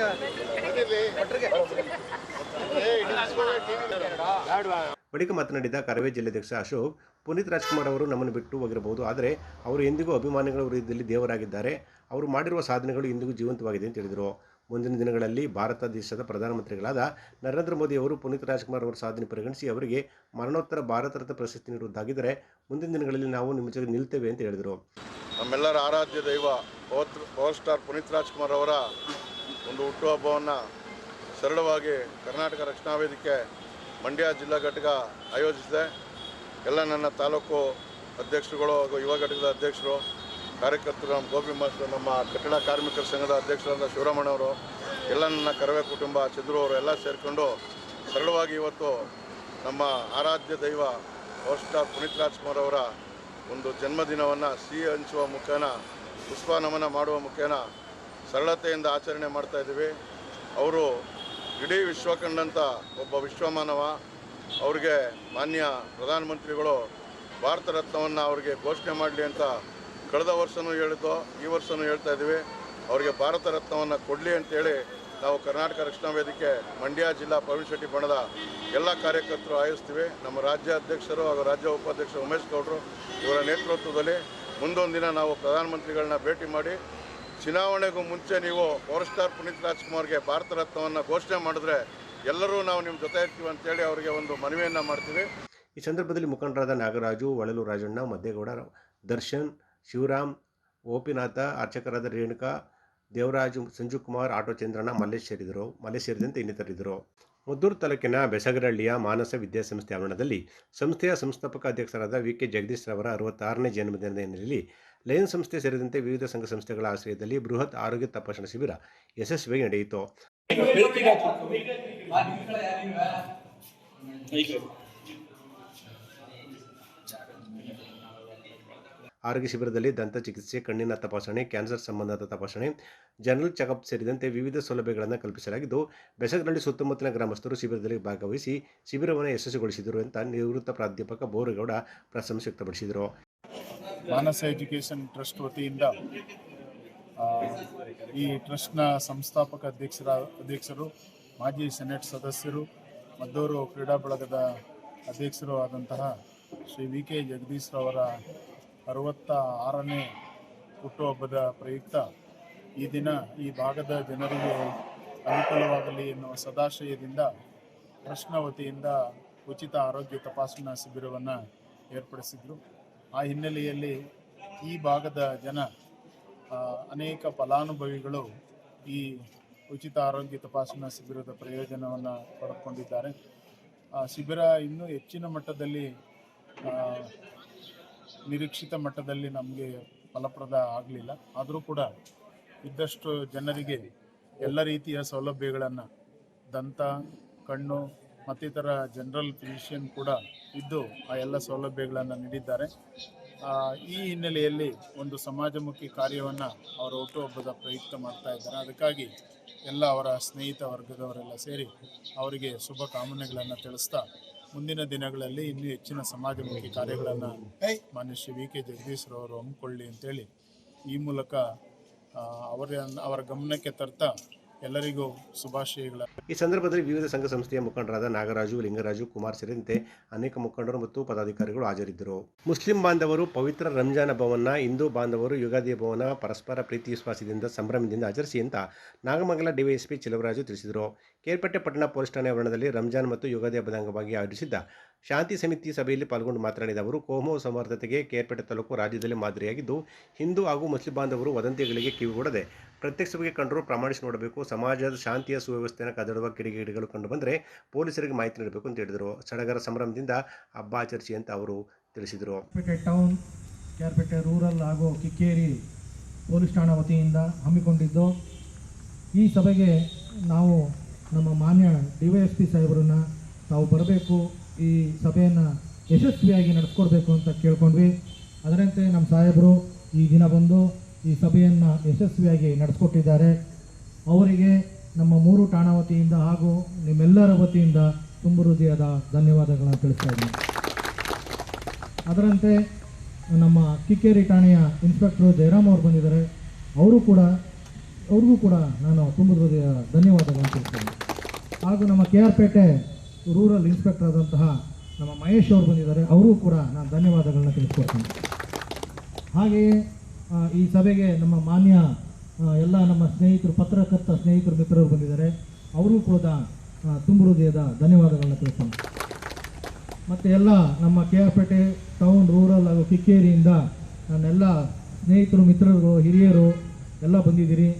ಬಳಿಕ ಮಾತನಾಡಿದ ಕರವೇ ಜಿಲ್ಲಾಧ್ಯಕ್ಷ ಅಶೋಕ್, ಪುನೀತ್ ರಾಜ್ಕುಮಾರ್ ಅವರು ನಮ್ಮನ್ನು ಬಿಟ್ಟು ಹೋಗಿರಬಹುದು, ಆದರೆ ಅವರು ಎಂದಿಗೂ ಅಭಿಮಾನಿಗಳ ಹೃದಯದಲ್ಲಿ ದೇವರಾಗಿದ್ದಾರೆ. ಅವರು ಮಾಡಿರುವ ಸಾಧನೆಗಳು ಇಂದಿಗೂ ಜೀವಂತವಾಗಿದೆ ಅಂತ ಹೇಳಿದರು. ಮುಂದಿನ ದಿನಗಳಲ್ಲಿ ಭಾರತ ದೇಶದ ಪ್ರಧಾನಮಂತ್ರಿಗಳಾದ ನರೇಂದ್ರ ಮೋದಿ ಅವರು ಪುನೀತ್ ರಾಜ್ಕುಮಾರ್ ಅವರ ಸಾಧನೆ ಪರಿಗಣಿಸಿ ಅವರಿಗೆ ಮರಣೋತ್ತರ ಭಾರತ ರತ್ನ ಪ್ರಶಸ್ತಿ ನೀಡುವುದಾಗಿದ್ದರೆ ಮುಂದಿನ ದಿನಗಳಲ್ಲಿ ನಾವು ನಿಮ್ಮ ಜೊತೆ ನಿಲ್ತೇವೆ ಅಂತ ಹೇಳಿದರು. ನಮ್ಮೆಲ್ಲರ ಆರಾಧ್ಯ ದೈವ ಪವರ್ ಸ್ಟಾರ್ ಪುನೀತ್ ರಾಜ್ಕುಮಾರ್ ಅವರ ಒಂದು ಹುಟ್ಟುಹಬ್ಬವನ್ನು ಸರಳವಾಗಿ ಕರ್ನಾಟಕ ರಕ್ಷಣಾ ವೇದಿಕೆ ಮಂಡ್ಯ ಜಿಲ್ಲಾ ಘಟಕ ಆಯೋಜಿಸಿದೆ. ಎಲ್ಲ ನನ್ನ ತಾಲೂಕು ಅಧ್ಯಕ್ಷರುಗಳು ಹಾಗೂ ಯುವ ಘಟಕದ ಅಧ್ಯಕ್ಷರು, ಕಾರ್ಯಕರ್ತರು, ನಮ್ಮ ಗೋಪಿ ಮಾಸ್ಟರ್, ನಮ್ಮ ಕಟ್ಟಡ ಕಾರ್ಮಿಕರ ಸಂಘದ ಅಧ್ಯಕ್ಷರಾದ ಶಿವರಾಮಣ್ಣವರು, ಎಲ್ಲ ನನ್ನ ಕರವೇ ಕುಟುಂಬ, ಚಂದ್ರು ಅವರು ಎಲ್ಲ ಸೇರಿಕೊಂಡು ಸರಳವಾಗಿ ಇವತ್ತು ನಮ್ಮ ಆರಾಧ್ಯ ದೈವ ಪವರ್ ಸ್ಟಾರ್ ಪುನೀತ್ ರಾಜ್ಕುಮಾರ್ ಅವರ ಒಂದು ಜನ್ಮದಿನವನ್ನು ಸಿಹಿ ಹಂಚುವ ಮುಖೇನ, ಪುಷ್ಪ ನಮನ ಮಾಡುವ ಮುಖೇನ ಸರಳತೆಯಿಂದ ಆಚರಣೆ ಮಾಡ್ತಾಯಿದ್ದೀವಿ. ಅವರು ಇಡೀ ವಿಶ್ವ ಕಂಡಂಥ ಒಬ್ಬ ವಿಶ್ವಮಾನವ. ಅವ್ರಿಗೆ ಮಾನ್ಯ ಪ್ರಧಾನಮಂತ್ರಿಗಳು ಭಾರತ ರತ್ನವನ್ನು ಅವ್ರಿಗೆ ಘೋಷಣೆ ಮಾಡಲಿ ಅಂತ ಕಳೆದ ವರ್ಷವೂ ಹೇಳಿದ್ದು, ಈ ವರ್ಷವೂ ಹೇಳ್ತಾ ಇದ್ದೀವಿ. ಅವರಿಗೆ ಭಾರತ ರತ್ನವನ್ನು ಕೊಡಲಿ ಅಂತೇಳಿ ನಾವು ಕರ್ನಾಟಕ ರಕ್ಷಣಾ ವೇದಿಕೆ ಮಂಡ್ಯ ಜಿಲ್ಲಾ ಪ್ರವೀಣ್ ಶೆಟ್ಟಿ ಬಣದ ಎಲ್ಲ ಕಾರ್ಯಕರ್ತರು ಆಯೋಜಿಸ್ತೀವಿ. ನಮ್ಮ ರಾಜ್ಯ ಅಧ್ಯಕ್ಷರು ಹಾಗೂ ರಾಜ್ಯ ಉಪಾಧ್ಯಕ್ಷರು ಉಮೇಶ್ ಗೌಡರು ಇವರ ನೇತೃತ್ವದಲ್ಲಿ ಮುಂದೊಂದು ದಿನ ನಾವು ಪ್ರಧಾನಮಂತ್ರಿಗಳನ್ನ ಭೇಟಿ ಮಾಡಿ, ಚುನಾವಣೆಗೂ ಮುಂಚೆ ನೀವು ಪವರ್ ಸ್ಟಾರ್ ಪುನೀತ್ ರಾಜ್ಕುಮಾರ್ಗೆ ಭಾರತ ರತ್ನವನ್ನು ಘೋಷಣೆ ಮಾಡಿದ್ರೆ ಎಲ್ಲರೂ ನಾವು ನಿಮ್ಮ ಜೊತೆ ಇರ್ತೀವಿ ಅಂತೇಳಿ ಅವರಿಗೆ ಒಂದು ಮನವಿಯನ್ನು ಮಾಡ್ತೀವಿ. ಈ ಸಂದರ್ಭದಲ್ಲಿ ಮುಖಂಡರಾದ ನಾಗರಾಜು, ಹೊಳಲು ರಾಜಣ್ಣ, ಮದ್ದೇಗೌಡ, ದರ್ಶನ್, ಶಿವರಾಮ್, ಗೋಪಿನಾಥ, ಅರ್ಚಕರಾದ ರೇಣುಕಾ, ದೇವರಾಜ್, ಸಂಜುಕುಮಾರ್, ಆಟೋ ಚಂದ್ರಣ್ಣ, ಮಲ್ಲೇಶ್ ಸೇರಿದಂತೆ ಇನ್ನಿತರಿದ್ದರು. ಮುದ್ದೂರು ತಾಲೂಕಿನ ಬೆಸಗರಹಳ್ಳಿಯ ಮಾನಸ ವಿದ್ಯಾಸಂಸ್ಥೆ ಆವರಣದಲ್ಲಿ ಸಂಸ್ಥೆಯ ಸಂಸ್ಥಾಪಕ ಅಧ್ಯಕ್ಷರಾದ ವಿ.ಕೆ. ಜಗದೀಶ್ ರವರ 66ನೇ ಜನ್ಮದಿನದ ಹಿನ್ನೆಲೆಯಲ್ಲಿ ಲಯನ್ಸ್ ಸಂಸ್ಥೆ ಸೇರಿದಂತೆ ವಿವಿಧ ಸಂಘ ಸಂಸ್ಥೆಗಳ ಆಶ್ರಯದಲ್ಲಿ ಬೃಹತ್ ಆರೋಗ್ಯ ತಪಾಸಣಾ ಶಿಬಿರ ಯಶಸ್ವಿಯಾಗಿ ನಡೆಯಿತು. ಆರೋಗ್ಯ ಶಿಬಿರದಲ್ಲಿ ದಂತ ಚಿಕಿತ್ಸೆ, ಕಣ್ಣಿನ ತಪಾಸಣೆ, ಕ್ಯಾನ್ಸರ್ ಸಂಬಂಧದ ತಪಾಸಣೆ, ಜನರಲ್ ಚೆಕಪ್ ಸೇರಿದಂತೆ ವಿವಿಧ ಸೌಲಭ್ಯಗಳನ್ನು ಕಲ್ಪಿಸಲಾಗಿದ್ದು, ಬೆಸಗರಹಳ್ಳಿ ಸುತ್ತಮುತ್ತಲಿನ ಗ್ರಾಮಸ್ಥರು ಶಿಬಿರದಲ್ಲಿ ಭಾಗವಹಿಸಿ ಶಿಬಿರವನ್ನು ಯಶಸ್ವಿಗೊಳಿಸಿದರು ಅಂತ ನಿವೃತ್ತ ಪ್ರಾಧ್ಯಾಪಕ ಬೋರೇಗೌಡ ಪ್ರಶಂಸೆ ವ್ಯಕ್ತಪಡಿಸಿದರು. ಮಾನಸ ಎಜುಕೇಷನ್ ಟ್ರಸ್ಟ್ ವತಿಯಿಂದ ಈ ಟ್ರಸ್ಟ್ನ ಸಂಸ್ಥಾಪಕ ಅಧ್ಯಕ್ಷರು, ಮಾಜಿ ಸೆನೆಟ್ ಸದಸ್ಯರು, ಮದ್ದೂರು ಕ್ರೀಡಾ ಬಳಗದ ಅಧ್ಯಕ್ಷರು ಆದಂತಹ ಶ್ರೀ ವಿ.ಕೆ. ಜಗದೀಶ್ ರವರ 66ನೇ ಹುಟ್ಟುಹಬ್ಬದ ಪ್ರಯುಕ್ತ ಈ ದಿನ ಈ ಭಾಗದ ಜನರಿಗೆ ಅನುಕೂಲವಾಗಲಿ ಎನ್ನುವ ಸದಾಶಯದಿಂದ ಟ್ರಸ್ಟ್ನ ವತಿಯಿಂದ ಉಚಿತ ಆರೋಗ್ಯ ತಪಾಸಣಾ ಶಿಬಿರವನ್ನು ಏರ್ಪಡಿಸಿದರು. ಆ ಹಿನ್ನೆಲೆಯಲ್ಲಿ ಈ ಭಾಗದ ಜನ ಅನೇಕ ಫಲಾನುಭವಿಗಳು ಈ ಉಚಿತ ಆರೋಗ್ಯ ತಪಾಸಣಾ ಶಿಬಿರದ ಪ್ರಯೋಜನವನ್ನು ಪಡೆದುಕೊಂಡಿದ್ದಾರೆ. ಶಿಬಿರ ಇನ್ನೂ ಹೆಚ್ಚಿನ ಮಟ್ಟದಲ್ಲಿ ನಿರೀಕ್ಷಿತ ಮಟ್ಟದಲ್ಲಿ ನಮಗೆ ಫಲಪ್ರದ ಆಗಲಿಲ್ಲ. ಆದರೂ ಕೂಡ ಇದ್ದಷ್ಟು ಜನರಿಗೆ ಎಲ್ಲ ರೀತಿಯ ಸೌಲಭ್ಯಗಳನ್ನು ದಂತ, ಕಣ್ಣು ಮತ್ತಿತರ ಜನರಲ್ ಫಿಸಿಷಿಯನ್ ಕೂಡ ಇದ್ದು ಆ ಎಲ್ಲ ಸೌಲಭ್ಯಗಳನ್ನು ನೀಡಿದ್ದಾರೆ. ಈ ಹಿನ್ನೆಲೆಯಲ್ಲಿ ಒಂದು ಸಮಾಜಮುಖಿ ಕಾರ್ಯವನ್ನು ಅವರ ಹುಟ್ಟುಹಬ್ಬದ ಪ್ರಯುಕ್ತ ಮಾಡ್ತಾ ಇದ್ದಾರೆ. ಅದಕ್ಕಾಗಿ ಎಲ್ಲ ಅವರ ಸ್ನೇಹಿತ ವರ್ಗದವರೆಲ್ಲ ಸೇರಿ ಅವರಿಗೆ ಶುಭ ಕಾಮನೆಗಳನ್ನು ತಿಳಿಸ್ತಾ ಮುಂದಿನ ದಿನಗಳಲ್ಲಿ ಇನ್ನೂ ಹೆಚ್ಚಿನ ಸಮಾಜಮುಖಿ ಕಾರ್ಯಗಳನ್ನು ಮಾನ್ಯ ಶ್ರೀ ವಿ.ಕೆ. ಜಗದೀಶ್ ರವರು ಹಮ್ಮಿಕೊಳ್ಳಿ ಅಂತೇಳಿ ಈ ಮೂಲಕ ಅವರ ಗಮನಕ್ಕೆ ತರ್ತಾ ಎಲ್ಲರಿಗೂ ಶುಭಾಶಯಗಳ. ಈ ಸಂದರ್ಭದಲ್ಲಿ ವಿವಿಧ ಸಂಘ ಸಂಸ್ಥೆಯ ಮುಖಂಡರಾದ ನಾಗರಾಜು, ಲಿಂಗರಾಜು, ಕುಮಾರ್ ಸೇರಿದಂತೆ ಅನೇಕ ಮುಖಂಡರು ಮತ್ತು ಪದಾಧಿಕಾರಿಗಳು ಹಾಜರಿದ್ದರು. ಮುಸ್ಲಿಂ ಬಾಂಧವರು ಪವಿತ್ರ ರಂಜಾನ್ ಹಬ್ಬವನ್ನು, ಹಿಂದೂ ಬಾಂಧವರು ಯುಗಾದಿ ಹಬ್ಬವನ್ನು ಪರಸ್ಪರ ಪ್ರೀತಿ ವಿಶ್ವಾಸದಿಂದ ಸಂಭ್ರಮದಿಂದ ಆಚರಿಸಿ ಅಂತ ನಾಗಮಂಗಲ ಡಿವೈಎಸ್ಪಿ ಚೆಲುವರಾಜು ತಿಳಿಸಿದರು. ಕೇರ್ಪೇಟೆ ಪಟ್ಟಣ ಪೊಲೀಸ್ ಠಾಣೆ ಆವರಣದಲ್ಲಿ ರಂಜಾನ್ ಮತ್ತು ಯುಗಾದಿ ಹಬ್ಬದ ಅಂಗವಾಗಿ ಆಯೋಜಿಸಿದ್ದ ಶಾಂತಿ ಸಮಿತಿ ಸಭೆಯಲ್ಲಿ ಪಾಲ್ಗೊಂಡು ಮಾತನಾಡಿದ ಅವರು, ಕೋಮು ಸೌಹಾರ್ದತೆಗೆ ಕೇರ್ಪೇಟೆ ತಾಲೂಕು ರಾಜ್ಯದಲ್ಲಿ ಮಾದರಿಯಾಗಿದ್ದು, ಹಿಂದೂ ಹಾಗೂ ಮುಸ್ಲಿಂ ಬಾಂಧವರು ವದಂತಿಗಳಿಗೆ ಕಿವಿಗೊಡದೆ ಪ್ರತ್ಯಕ್ಷವಾಗಿ ಕಂಡರೂ ಪ್ರಾಮಾಣಿಸಿ ನೋಡಬೇಕು. ಸಮಾಜದ ಶಾಂತಿಯ ಸುವ್ಯವಸ್ಥೆಯನ್ನು ಕದಡುವ ಕಿಡಿಗೇಡಿಗಳು ಕಂಡುಬಂದರೆ ಪೊಲೀಸರಿಗೆ ಮಾಹಿತಿ ನೀಡಬೇಕು ಅಂತ ಹೇಳಿದರು. ಸಡಗರ ಸಂಭ್ರಮದಿಂದ ಹಬ್ಬ ಆಚರಿಸಿ ಅಂತ ಅವರು ತಿಳಿಸಿದರು. ಕೇರ್ಪೇಟೆ ಟೌನ್, ಕೇರ್ಪೇಟೆ ರೂರಲ್ ಹಾಗೂ ಕಿಕ್ಕೇರಿ ಪೊಲೀಸ್ ಠಾಣಾ ವತಿಯಿಂದ ಹಮ್ಮಿಕೊಂಡಿದ್ದು, ಈ ಸಭೆಗೆ ನಾವು ನಮ್ಮ ಮಾನ್ಯ ಡಿವೈಎಸ್ಪಿ ಸಾಹೇಬರನ್ನು ತಾವು ಬರಬೇಕು, ಈ ಸಭೆಯನ್ನು ಯಶಸ್ವಿಯಾಗಿ ನಡೆಸ್ಕೊಡ್ಬೇಕು ಅಂತ ಕೇಳ್ಕೊಂಡ್ವಿ. ಅದರಂತೆ ನಮ್ಮ ಸಾಹೇಬರು ಈ ದಿನ ಬಂದು ಈ ಸಭೆಯನ್ನು ಯಶಸ್ವಿಯಾಗಿ ನಡೆಸ್ಕೊಟ್ಟಿದ್ದಾರೆ. ಅವರಿಗೆ ನಮ್ಮ 3 ಠಾಣಾ ವತಿಯಿಂದ ಹಾಗೂ ನಿಮ್ಮೆಲ್ಲರ ವತಿಯಿಂದ ತುಂಬ ಹೃದಯದ ಧನ್ಯವಾದಗಳನ್ನು ತಿಳಿಸ್ತಾ ಇದ್ದೀನಿ. ಅದರಂತೆ ನಮ್ಮ ಕಿಕ್ಕೇರಿ ಠಾಣೆಯ ಇನ್ಸ್ಪೆಕ್ಟರ್ ಜಯರಾಮ್ ಅವರು ಬಂದಿದ್ದಾರೆ. ಅವ್ರಿಗೂ ಕೂಡ ನಾನು ತುಂಬ ಹೃದಯ ಧನ್ಯವಾದಗಳನ್ನು ತಿಳಿಸ್ತೇನೆ. ಹಾಗೂ ನಮ್ಮ KR ರೂರಲ್ ಇನ್ಸ್ಪೆಕ್ಟರ್ ಆದಂತಹ ನಮ್ಮ ಮಹೇಶ್ ಅವರು ಬಂದಿದ್ದಾರೆ. ಅವರೂ ಕೂಡ ನಾನು ಧನ್ಯವಾದಗಳನ್ನ ತಿಳಿಸ್ಕೊಡ್ತೀನಿ. ಹಾಗೆಯೇ ಈ ಸಭೆಗೆ ನಮ್ಮ ಮಾನ್ಯ ಎಲ್ಲ ನಮ್ಮ ಸ್ನೇಹಿತರು, ಪತ್ರಕರ್ತ ಸ್ನೇಹಿತರು, ಮಿತ್ರರು ಬಂದಿದ್ದಾರೆ. ಅವರೂ ಕೂಡ ತುಂಬ ಹೃದಯದ ಧನ್ಯವಾದಗಳನ್ನ ತಿಳಿಸ್ತೀನಿ. ಮತ್ತು ಎಲ್ಲ ನಮ್ಮ KR ಟೌನ್, ರೂರಲ್ ಹಾಗೂ ಕಿಕ್ಕೇರಿಯಿಂದ ನನ್ನೆಲ್ಲ ಸ್ನೇಹಿತರು, ಮಿತ್ರರು, ಹಿರಿಯರು ಎಲ್ಲ ಬಂದಿದ್ದೀರಿ.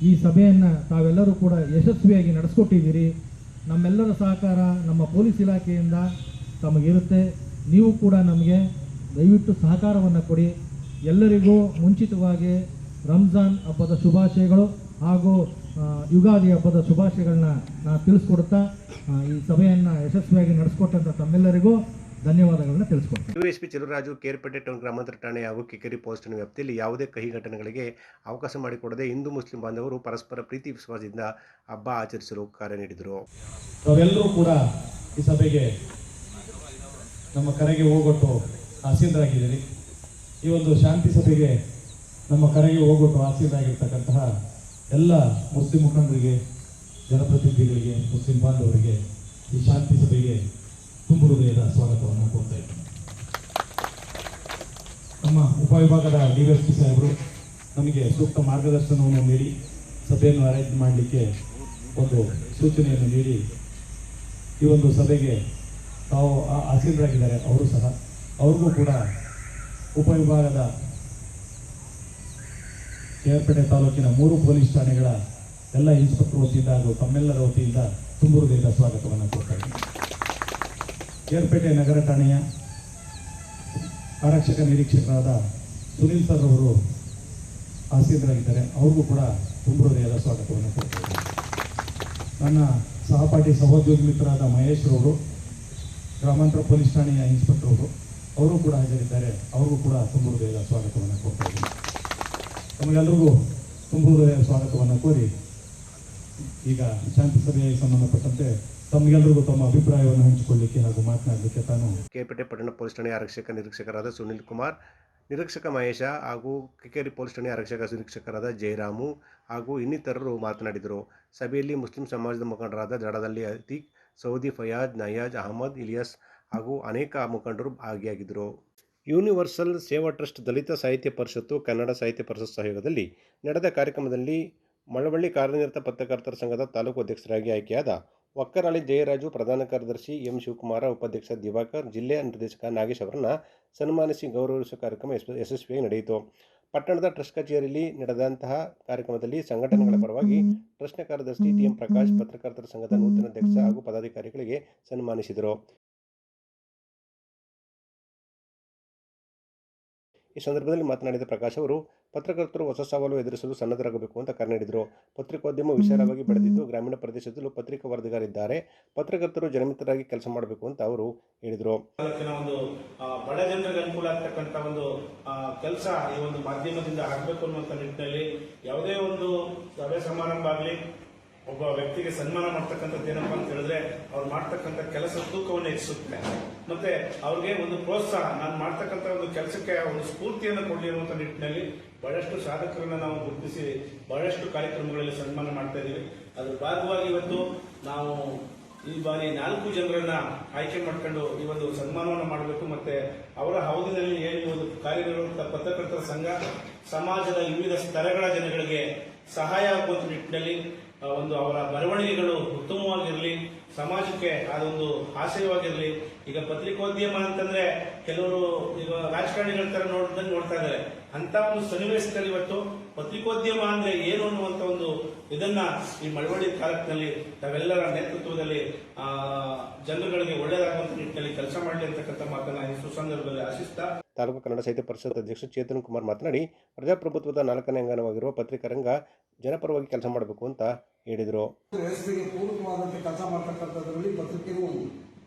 ಈ ಸಭೆಯನ್ನು ತಾವೆಲ್ಲರೂ ಕೂಡ ಯಶಸ್ವಿಯಾಗಿ ನಡೆಸ್ಕೊಟ್ಟಿದ್ದೀರಿ. ನಮ್ಮೆಲ್ಲರ ಸಹಕಾರ ನಮ್ಮ ಪೊಲೀಸ್ ಇಲಾಖೆಯಿಂದ ತಮಗಿರುತ್ತೆ. ನೀವು ಕೂಡ ನಮಗೆ ದಯವಿಟ್ಟು ಸಹಕಾರವನ್ನು ಕೊಡಿ. ಎಲ್ಲರಿಗೂ ಮುಂಚಿತವಾಗಿ ರಂಜಾನ್ ಹಬ್ಬದ ಶುಭಾಶಯಗಳು ಹಾಗೂ ಯುಗಾದಿ ಹಬ್ಬದ ಶುಭಾಶಯಗಳನ್ನ ನಾನು ತಿಳಿಸ್ಕೊಡ್ತಾ ಈ ಸಭೆಯನ್ನು ಯಶಸ್ವಿಯಾಗಿ ನಡೆಸ್ಕೊಟ್ಟಂಥ ತಮ್ಮೆಲ್ಲರಿಗೂ ಧನ್ಯವಾದಗಳನ್ನ ತಿಳಿಸ್ಕೊಡ್ತೀನಿ. ಡಿವೈಎಸ್ಪಿ ಚೆಲುವರಾಜು ಕೇರ್ಪೇಟೆ ಟೌನ್ ಗ್ರಾಮಾಂತರ ಠಾಣೆ ಹಾಗೂ ಕಿಕ್ಕೇರಿ ಪೊಲೀಸ್ ಠಾಣೆ ವ್ಯಾಪ್ತಿಯಲ್ಲಿ ಯಾವುದೇ ಕಹಿ ಘಟನೆಗಳಿಗೆ ಅವಕಾಶ ಮಾಡಿಕೊಡದೆ ಹಿಂದೂ ಮುಸ್ಲಿಂ ಬಾಂಧವರು ಪರಸ್ಪರ ಪ್ರೀತಿ ವಿಶ್ವಾಸದಿಂದ ಹಬ್ಬ ಆಚರಿಸಲು ಕರೆ ನೀಡಿದರು. ನಾವೆಲ್ಲರೂ ಕೂಡ ಈ ಸಭೆಗೆ ನಮ್ಮ ಕರೆಗೆ ಹೋಗೊಟ್ಟು ಆಸೀನರಾಗಿದ್ದೀರಿ. ಈ ಒಂದು ಶಾಂತಿ ಸಭೆಗೆ ನಮ್ಮ ಕರೆಗೆ ಹೋಗೊಟ್ಟು ಆಸೀನರಾಗಿರ್ತಕ್ಕಂತಹ ಎಲ್ಲ ಮುಸ್ಲಿಂ ಮುಖಂಡರಿಗೆ, ಜನಪ್ರತಿನಿಧಿಗಳಿಗೆ, ಮುಸ್ಲಿಂ ಬಾಂಧವರಿಗೆ ಈ ಶಾಂತಿ ಸಭೆಗೆ ತುಂಬ ಹೃದಯದ ಸ್ವಾಗತವನ್ನು ಕೊಡ್ತಾ ಇದ್ದೀನಿ. ನಮ್ಮ ಉಪವಿಭಾಗದ DSP ಸಾಹೇಬರು ನಮಗೆ ಸೂಕ್ತ ಮಾರ್ಗದರ್ಶನವನ್ನು ನೀಡಿ ಸಭೆಯನ್ನು ಅರೇಂಜ್ ಮಾಡಲಿಕ್ಕೆ ಒಂದು ಸೂಚನೆಯನ್ನು ನೀಡಿ ಈ ಒಂದು ಸಭೆಗೆ ತಾವು ಆಸೀನರಾಗಿದ್ದಾರೆ ಅವರು ಸಹ, ಅವ್ರಿಗೂ ಕೂಡ ಉಪವಿಭಾಗದ ಕೆ.ಆರ್.ಪೇಟೆ ತಾಲೂಕಿನ 3 ಪೊಲೀಸ್ ಠಾಣೆಗಳ ಎಲ್ಲ ಇನ್ಸ್ಪೆಕ್ಟರ್ ವತಿಯಿಂದ ಹಾಗೂ ತಮ್ಮೆಲ್ಲರ ವತಿಯಿಂದ ತುಂಬು ಹೃದಯದ ಸ್ವಾಗತವನ್ನು ಕೊಡ್ತಾ ಇದ್ದೀನಿ. ಕೆ.ಆರ್.ಪೇಟೆ ನಗರ ಠಾಣೆಯ ಆರಕ್ಷಕ ನಿರೀಕ್ಷಕರಾದ ಸುನೀಲ್ ಸರ್ ಅವರು ಆಸೀನರಾಗಿದ್ದಾರೆ, ಅವ್ರಿಗೂ ಕೂಡ ತುಂಬು ಹೃದಯದ ಸ್ವಾಗತವನ್ನು ಕೊಡ್ತಾ ಇದ್ದೀನಿ. ನನ್ನ ಸಹಪಾಠಿ ಸಹೋದ್ಯೋಗಿ ಮಿತ್ರರಾದ ಮಹೇಶ್ ರವರು, ಗ್ರಾಮಾಂತರ ಪೊಲೀಸ್ ಠಾಣೆಯ ಇನ್ಸ್ಪೆಕ್ಟರ್ ಅವರು ಕೂಡ ಹಾಜರಿದ್ದಾರೆ, ಅವ್ರಿಗೂ ಕೂಡ ತುಂಬು ಹೃದಯದ ಸ್ವಾಗತವನ್ನು ಕೊಡ್ತಾ ಇದ್ದೀನಿ. ತಮಗೆಲ್ಲರಿಗೂ ತುಂಬು ಹೃದಯದ ಸ್ವಾಗತವನ್ನು ಕೋರಿ ಈಗ ಶಾಂತಿ ಸಭೆಗೆ ಸಂಬಂಧಪಟ್ಟಂತೆ ತಮಗೆಲ್ಲರಿಗೂ ತಮ್ಮ ಅಭಿಪ್ರಾಯವನ್ನು ಹಂಚಿಕೊಳ್ಳಲಿಕ್ಕೆ ಹಾಗೂ ಮಾತನಾಡಲಿಕ್ಕೆ ತಾನು ಕೆ.ಪೇಟೆ ಪಟ್ಟಣ ಪೊಲೀಸ್ ಠಾಣೆಯ ಆರಕ್ಷಕ ನಿರೀಕ್ಷಕರಾದ ಸುನಿಲ್ ಕುಮಾರ್, ನಿರೀಕ್ಷಕ ಮಹೇಶ ಹಾಗೂ ಕಿಕ್ಕೇರಿ ಪೊಲೀಸ್ ಠಾಣೆಯ ಆರಕ್ಷಕ ನಿರೀಕ್ಷಕರಾದ ಜಯರಾಮು ಹಾಗೂ ಇನ್ನಿತರರು ಮಾತನಾಡಿದರು. ಸಭೆಯಲ್ಲಿ ಮುಸ್ಲಿಂ ಸಮಾಜದ ಮುಖಂಡರಾದ ಜಡದಲ್ಲಿ ಅತೀಕ್, ಸೌದಿ ಫಯಾಜ್, ನಯಾಜ್ ಅಹಮದ್, ಇಲಿಯಾಸ್ ಹಾಗೂ ಅನೇಕ ಮುಖಂಡರು ಭಾಗಿಯಾಗಿದ್ದರು. ಯೂನಿವರ್ಸಲ್ ಸೇವಾ ಟ್ರಸ್ಟ್, ದಲಿತ ಸಾಹಿತ್ಯ ಪರಿಷತ್ತು, ಕನ್ನಡ ಸಾಹಿತ್ಯ ಪರಿಷತ್ ಸಹಯೋಗದಲ್ಲಿ ನಡೆದ ಕಾರ್ಯಕ್ರಮದಲ್ಲಿ ಮಳವಳ್ಳಿ ಕಾರ್ಯನಿರತ ಪತ್ರಕರ್ತರ ಸಂಘದ ತಾಲೂಕು ಅಧ್ಯಕ್ಷರಾಗಿ ಆಯ್ಕೆಯಾದ ವಕ್ಕರಹಳ್ಳಿ ಜಯರಾಜು, ಪ್ರಧಾನ ಕಾರ್ಯದರ್ಶಿ ಎಂ ಶಿವಕುಮಾರ, ಉಪಾಧ್ಯಕ್ಷ ದಿವಾಕರ್, ಜಿಲ್ಲೆಯ ನಿರ್ದೇಶಕ ನಾಗೇಶ್ ಅವರನ್ನು ಸನ್ಮಾನಿಸಿ ಗೌರವಿಸುವ ಕಾರ್ಯಕ್ರಮ ಯಶಸ್ವಿಯಾಗಿ ನಡೆಯಿತು. ಪಟ್ಟಣದ ಟ್ರಸ್ಟ್ ಕಚೇರಿಯಲ್ಲಿ ನಡೆದಂತಹ ಕಾರ್ಯಕ್ರಮದಲ್ಲಿ ಸಂಘಟನೆಗಳ ಪರವಾಗಿ ಟ್ರಸ್ಟ್ನ ಕಾರ್ಯದರ್ಶಿ ಟಿ.ಎಂ. ಪ್ರಕಾಶ್, ಪತ್ರಕರ್ತರ ಸಂಘದ ನೂತನ ಅಧ್ಯಕ್ಷ ಹಾಗೂ ಪದಾಧಿಕಾರಿಗಳಿಗೆ ಸನ್ಮಾನಿಸಿದರು. ಈ ಸಂದರ್ಭದಲ್ಲಿ ಮಾತನಾಡಿದ ಪ್ರಕಾಶ್ ಅವರು, ಪತ್ರಕರ್ತರು ಹೊಸ ಸವಾಲು ಎದುರಿಸಲು ಸನ್ನದ್ಧರಾಗಬೇಕು ಅಂತ ಕರೆ ನೀಡಿದರು. ಪತ್ರಿಕೋದ್ಯಮ ವಿಶಾಲವಾಗಿ ಬೆಳೆದಿದ್ದು ಗ್ರಾಮೀಣ ಪ್ರದೇಶದಲ್ಲೂ ಪತ್ರಿಕಾ ವರದಿಗಾರಿದ್ದಾರೆ. ಪತ್ರಕರ್ತರು ಜನಮಿತ್ರರಾಗಿ ಕೆಲಸ ಮಾಡಬೇಕು ಅಂತ ಅವರು ಹೇಳಿದರು. ಒಂದು ಬಡ ಜನರಿಗೆ ಅನುಕೂಲ ಆಗ್ತಕ್ಕಂಥ ಒಂದು ಕೆಲಸ ಈ ಒಂದು ಮಾಧ್ಯಮದಿಂದ ಆಗಬೇಕು ಅನ್ನುವಂಥ ನಿಟ್ಟಿನಲ್ಲಿ ಯಾವುದೇ ಒಂದು ಸಭೆ ಸಮಾರಂಭ ಆಗಲಿ, ಒಬ್ಬ ವ್ಯಕ್ತಿಗೆ ಸನ್ಮಾನ ಮಾಡ್ತಕ್ಕಂಥದ್ದು ಏನಪ್ಪ ಅಂತ ಹೇಳಿದ್ರೆ ಅವ್ರು ಮಾಡ್ತಕ್ಕಂಥ ಕೆಲಸ ತೂಕವನ್ನು ಹೆಚ್ಚಿಸುತ್ತೆ, ಮತ್ತೆ ಅವ್ರಿಗೆ ಒಂದು ಪ್ರೋತ್ಸಾಹ, ನಾನು ಮಾಡ್ತಕ್ಕಂಥ ಒಂದು ಕೆಲಸಕ್ಕೆ ಒಂದು ಸ್ಫೂರ್ತಿಯನ್ನು ಕೊಡಲಿ ಅನ್ನುವಂಥ ನಿಟ್ಟಿನಲ್ಲಿ ಬಹಳಷ್ಟು ಸಾಧಕರನ್ನ ನಾವು ಗುರುತಿಸಿ ಬಹಳಷ್ಟು ಕಾರ್ಯಕ್ರಮಗಳಲ್ಲಿ ಸನ್ಮಾನ ಮಾಡ್ತಾ ಇದ್ದೀವಿ. ಅದ್ರ ಭಾಗವಾಗಿ ಇವತ್ತು ನಾವು ಈ ಬಾರಿ 4 ಜನರನ್ನ ಆಯ್ಕೆ ಮಾಡ್ಕೊಂಡು ಈ ಒಂದು ಸನ್ಮಾನವನ್ನು ಮಾಡಬೇಕು. ಮತ್ತೆ ಅವರ ಅವಧಿನಲ್ಲಿ ಏನು ಒಂದು ಕಾರ್ಯನಿರ್ವಹಿಸುವ ಪತ್ರಕರ್ತರ ಸಂಘ ಸಮಾಜದ ವಿವಿಧ ಸ್ತರಗಳ ಜನಗಳಿಗೆ ಸಹಾಯ ಆಗುವಂತ ನಿಟ್ಟಿನಲ್ಲಿ ಒಂದು ಅವರ ಬರವಣಿಗೆಗಳು ಉತ್ತಮವಾಗಿರಲಿ, ಸಮಾಜಕ್ಕೆ ಅದೊಂದು ಆಶಯವಾಗಿರಲಿ. ಈಗ ಪತ್ರಿಕೋದ್ಯಮ ಅಂತಂದ್ರೆ ಕೆಲವರು ಈಗ ರಾಜಕಾರಣಿಗಳ ತರ ನೋಡ್ತಾ ಇದ್ದಾರೆ. ಅಂತ ಒಂದು ಸನ್ನಿವೇಶದಲ್ಲಿ ಇವತ್ತು ಪತ್ರಿಕೋದ್ಯಮ ಅಂದ್ರೆ ಏನು ಅನ್ನುವಂತ ಒಂದು ಇದನ್ನ ಈ ಮಳವಳ್ಳಿ ತಾಲೂಕಿನಲ್ಲಿ ತಾವೆಲ್ಲರ ನೇತೃತ್ವದಲ್ಲಿ ಜನರುಗಳಿಗೆ ಒಳ್ಳೆಯದಾಗುವಂತ ನಿಟ್ಟಿನಲ್ಲಿ ಕೆಲಸ ಮಾಡಲಿ ಅಂತಕ್ಕಂಥ ಮಾತನ್ನ ಈ ಸುಸಂದರ್ಭದಲ್ಲಿ ಆಶಿಸ್ತಾ, ತಾಲೂಕು ಕನ್ನಡ ಸಾಹಿತ್ಯ ಪರಿಷತ್ ಅಧ್ಯಕ್ಷ ಚೇತನ್ ಕುಮಾರ್ ಮಾತನಾಡಿ, ಪ್ರಜಾಪ್ರಭುತ್ವದ 4ನೇ ಅಂಗನವಾಗಿರುವ ಪತ್ರಿಕಾರಂಗ ಜನಪರವಾಗಿ ಕೆಲಸ ಮಾಡಬೇಕು ಅಂತ ಹೇಳಿದರು. ವ್ಯವಸ್ಥೆಗೆ ಪೂರಕವಾದಂತೆ ಕೆಲಸ ಮಾಡ್ತಕ್ಕಂಥದ್ರಲ್ಲಿ ಪತ್ರಿಕೆಗೂ ಒಂದು